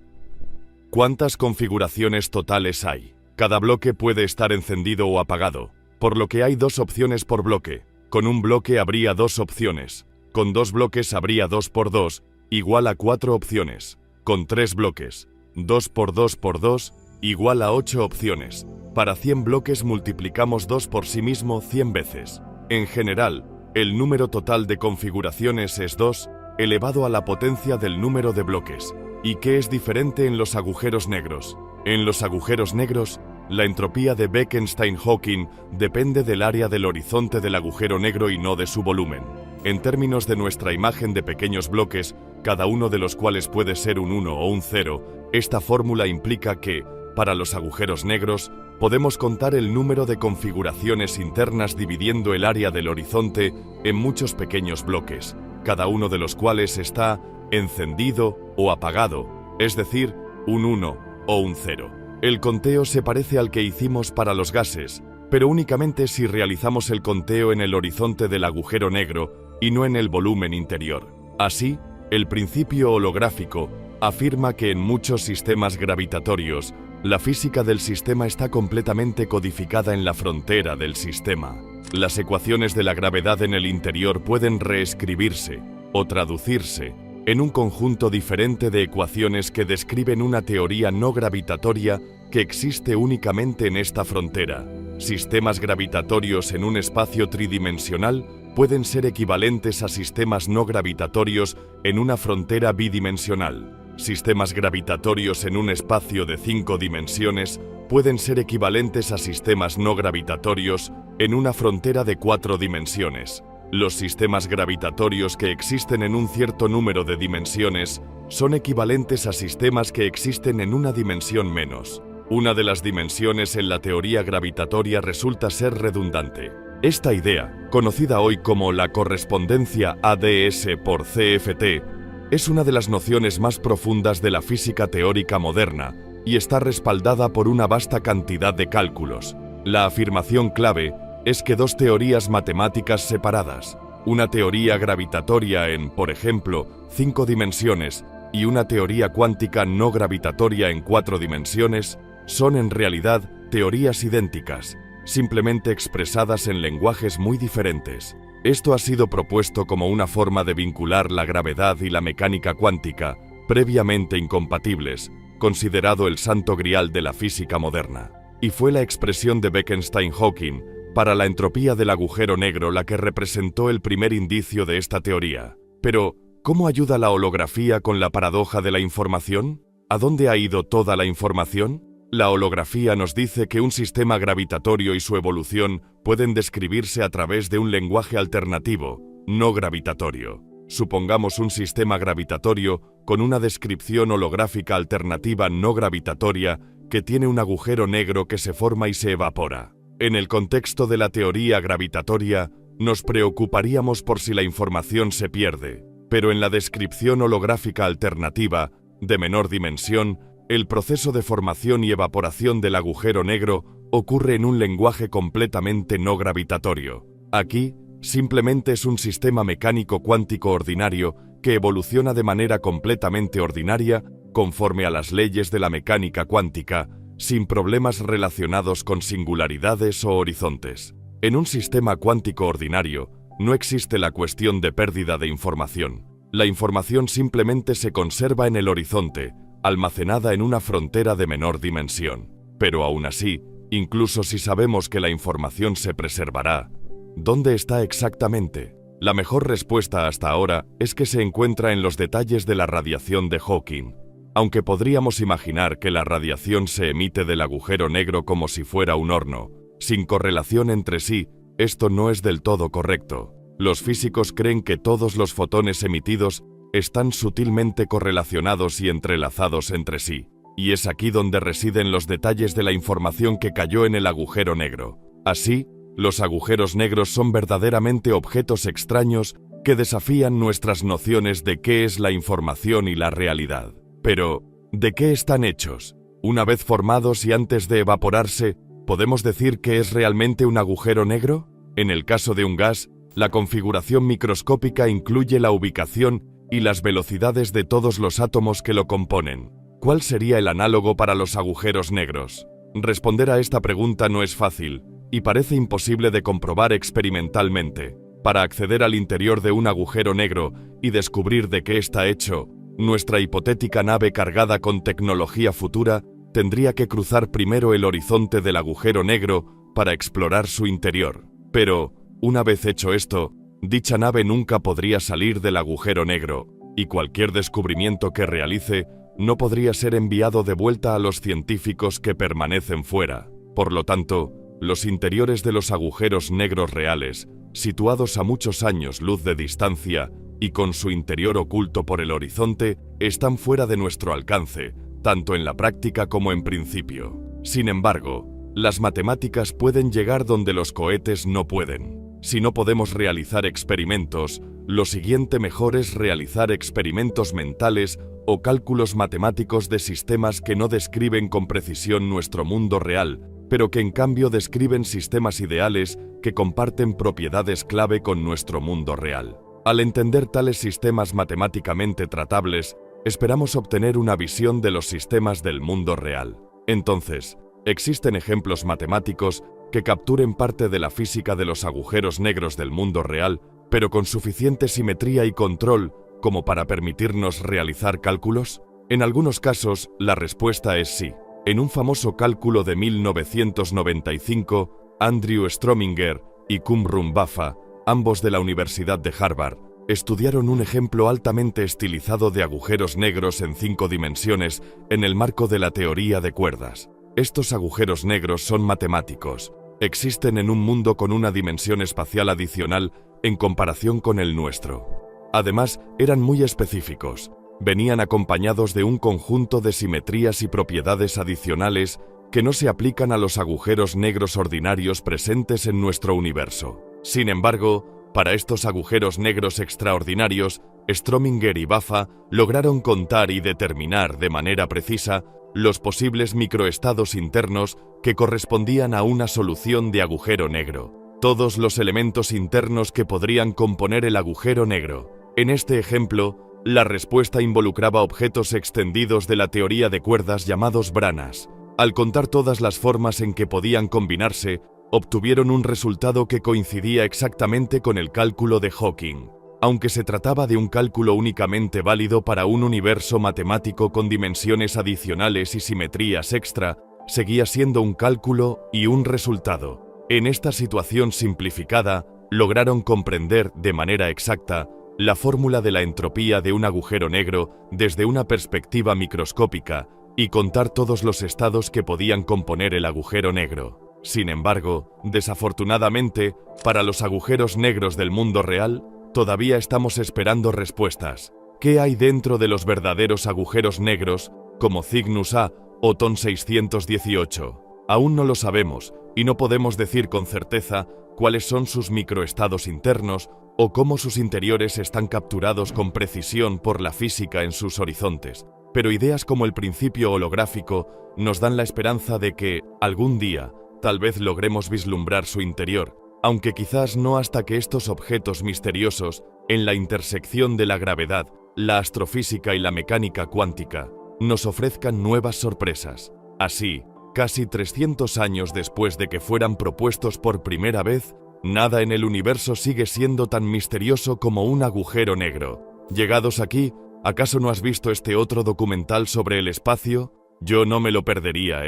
¿Cuántas configuraciones totales hay? Cada bloque puede estar encendido o apagado, por lo que hay dos opciones por bloque. Con un bloque habría dos opciones. Con dos bloques habría 2 por 2, igual a 4 opciones. Con 3 bloques, 2 por 2 por 2, igual a 8 opciones. Para 100 bloques multiplicamos 2 por sí mismo 100 veces. En general, el número total de configuraciones es 2, elevado a la potencia del número de bloques. ¿Y qué es diferente en los agujeros negros? En los agujeros negros, la entropía de Bekenstein-Hawking depende del área del horizonte del agujero negro y no de su volumen. En términos de nuestra imagen de pequeños bloques, cada uno de los cuales puede ser un 1 o un 0, esta fórmula implica que, para los agujeros negros, podemos contar el número de configuraciones internas dividiendo el área del horizonte en muchos pequeños bloques, cada uno de los cuales está encendido o apagado, es decir, un 1 o un 0. El conteo se parece al que hicimos para los gases, pero únicamente si realizamos el conteo en el horizonte del agujero negro y no en el volumen interior. Así, el principio holográfico afirma que en muchos sistemas gravitatorios, la física del sistema está completamente codificada en la frontera del sistema. Las ecuaciones de la gravedad en el interior pueden reescribirse o traducirse en un conjunto diferente de ecuaciones que describen una teoría no gravitatoria que existe únicamente en esta frontera. Sistemas gravitatorios en un espacio tridimensional pueden ser equivalentes a sistemas no gravitatorios en una frontera bidimensional. Sistemas gravitatorios en un espacio de 5 dimensiones pueden ser equivalentes a sistemas no gravitatorios en una frontera de 4 dimensiones. Los sistemas gravitatorios que existen en un cierto número de dimensiones son equivalentes a sistemas que existen en una dimensión menos. Una de las dimensiones en la teoría gravitatoria resulta ser redundante. Esta idea, conocida hoy como la correspondencia ADS por CFT, es una de las nociones más profundas de la física teórica moderna y está respaldada por una vasta cantidad de cálculos. La afirmación clave es que dos teorías matemáticas separadas, una teoría gravitatoria en, por ejemplo, 5 dimensiones y una teoría cuántica no gravitatoria en 4 dimensiones, son en realidad teorías idénticas, simplemente expresadas en lenguajes muy diferentes. Esto ha sido propuesto como una forma de vincular la gravedad y la mecánica cuántica, previamente incompatibles, considerado el santo grial de la física moderna. Y fue la expresión de Bekenstein-Hawking para la entropía del agujero negro la que representó el primer indicio de esta teoría. Pero, ¿cómo ayuda la holografía con la paradoja de la información? ¿A dónde ha ido toda la información? La holografía nos dice que un sistema gravitatorio y su evolución pueden describirse a través de un lenguaje alternativo, no gravitatorio. Supongamos un sistema gravitatorio con una descripción holográfica alternativa no gravitatoria que tiene un agujero negro que se forma y se evapora. En el contexto de la teoría gravitatoria, nos preocuparíamos por si la información se pierde, pero en la descripción holográfica alternativa, de menor dimensión, el proceso de formación y evaporación del agujero negro ocurre en un lenguaje completamente no gravitatorio. Aquí, simplemente es un sistema mecánico cuántico ordinario que evoluciona de manera completamente ordinaria, conforme a las leyes de la mecánica cuántica, sin problemas relacionados con singularidades o horizontes. En un sistema cuántico ordinario, no existe la cuestión de pérdida de información. La información simplemente se conserva en el horizonte, almacenada en una frontera de menor dimensión. Pero aún así, incluso si sabemos que la información se preservará, ¿dónde está exactamente? La mejor respuesta hasta ahora es que se encuentra en los detalles de la radiación de Hawking. Aunque podríamos imaginar que la radiación se emite del agujero negro como si fuera un horno, sin correlación entre sí, esto no es del todo correcto. Los físicos creen que todos los fotones emitidos están sutilmente correlacionados y entrelazados entre sí, y es aquí donde residen los detalles de la información que cayó en el agujero negro. Así, los agujeros negros son verdaderamente objetos extraños que desafían nuestras nociones de qué es la información y la realidad. Pero, ¿de qué están hechos? Una vez formados y antes de evaporarse, ¿podemos decir que es realmente un agujero negro? En el caso de un gas, la configuración microscópica incluye la ubicación y las velocidades de todos los átomos que lo componen. ¿Cuál sería el análogo para los agujeros negros? Responder a esta pregunta no es fácil, y parece imposible de comprobar experimentalmente. Para acceder al interior de un agujero negro y descubrir de qué está hecho, nuestra hipotética nave cargada con tecnología futura tendría que cruzar primero el horizonte del agujero negro para explorar su interior. Pero, una vez hecho esto, dicha nave nunca podría salir del agujero negro, y cualquier descubrimiento que realice no podría ser enviado de vuelta a los científicos que permanecen fuera. Por lo tanto, los interiores de los agujeros negros reales, situados a muchos años luz de distancia y con su interior oculto por el horizonte, están fuera de nuestro alcance, tanto en la práctica como en principio. Sin embargo, las matemáticas pueden llegar donde los cohetes no pueden. Si no podemos realizar experimentos, lo siguiente mejor es realizar experimentos mentales o cálculos matemáticos de sistemas que no describen con precisión nuestro mundo real, pero que en cambio describen sistemas ideales que comparten propiedades clave con nuestro mundo real. Al entender tales sistemas matemáticamente tratables, esperamos obtener una visión de los sistemas del mundo real. Entonces, existen ejemplos matemáticos que capturen parte de la física de los agujeros negros del mundo real, pero con suficiente simetría y control como para permitirnos realizar cálculos? En algunos casos, la respuesta es sí. En un famoso cálculo de 1995, Andrew Strominger y Kumrum Baffa, ambos de la Universidad de Harvard, estudiaron un ejemplo altamente estilizado de agujeros negros en 5 dimensiones en el marco de la teoría de cuerdas. Estos agujeros negros son matemáticos. Existen en un mundo con una dimensión espacial adicional en comparación con el nuestro. Además, eran muy específicos. Venían acompañados de un conjunto de simetrías y propiedades adicionales que no se aplican a los agujeros negros ordinarios presentes en nuestro universo. Sin embargo, para estos agujeros negros extraordinarios, Strominger y Baffa lograron contar y determinar de manera precisa los posibles microestados internos que correspondían a una solución de agujero negro. Todos los elementos internos que podrían componer el agujero negro. En este ejemplo, la respuesta involucraba objetos extendidos de la teoría de cuerdas llamados branas. Al contar todas las formas en que podían combinarse, obtuvieron un resultado que coincidía exactamente con el cálculo de Hawking. Aunque se trataba de un cálculo únicamente válido para un universo matemático con dimensiones adicionales y simetrías extra, seguía siendo un cálculo y un resultado. En esta situación simplificada, lograron comprender de manera exacta la fórmula de la entropía de un agujero negro desde una perspectiva microscópica y contar todos los estados que podían componer el agujero negro. Sin embargo, desafortunadamente, para los agujeros negros del mundo real, todavía estamos esperando respuestas. ¿Qué hay dentro de los verdaderos agujeros negros, como Cygnus A o TON 618? Aún no lo sabemos, y no podemos decir con certeza cuáles son sus microestados internos o cómo sus interiores están capturados con precisión por la física en sus horizontes. Pero ideas como el principio holográfico nos dan la esperanza de que, algún día, tal vez logremos vislumbrar su interior, aunque quizás no hasta que estos objetos misteriosos, en la intersección de la gravedad, la astrofísica y la mecánica cuántica, nos ofrezcan nuevas sorpresas. Así, casi 300 años después de que fueran propuestos por primera vez, nada en el universo sigue siendo tan misterioso como un agujero negro. Llegados aquí, ¿acaso no has visto este otro documental sobre el espacio? Yo no me lo perdería,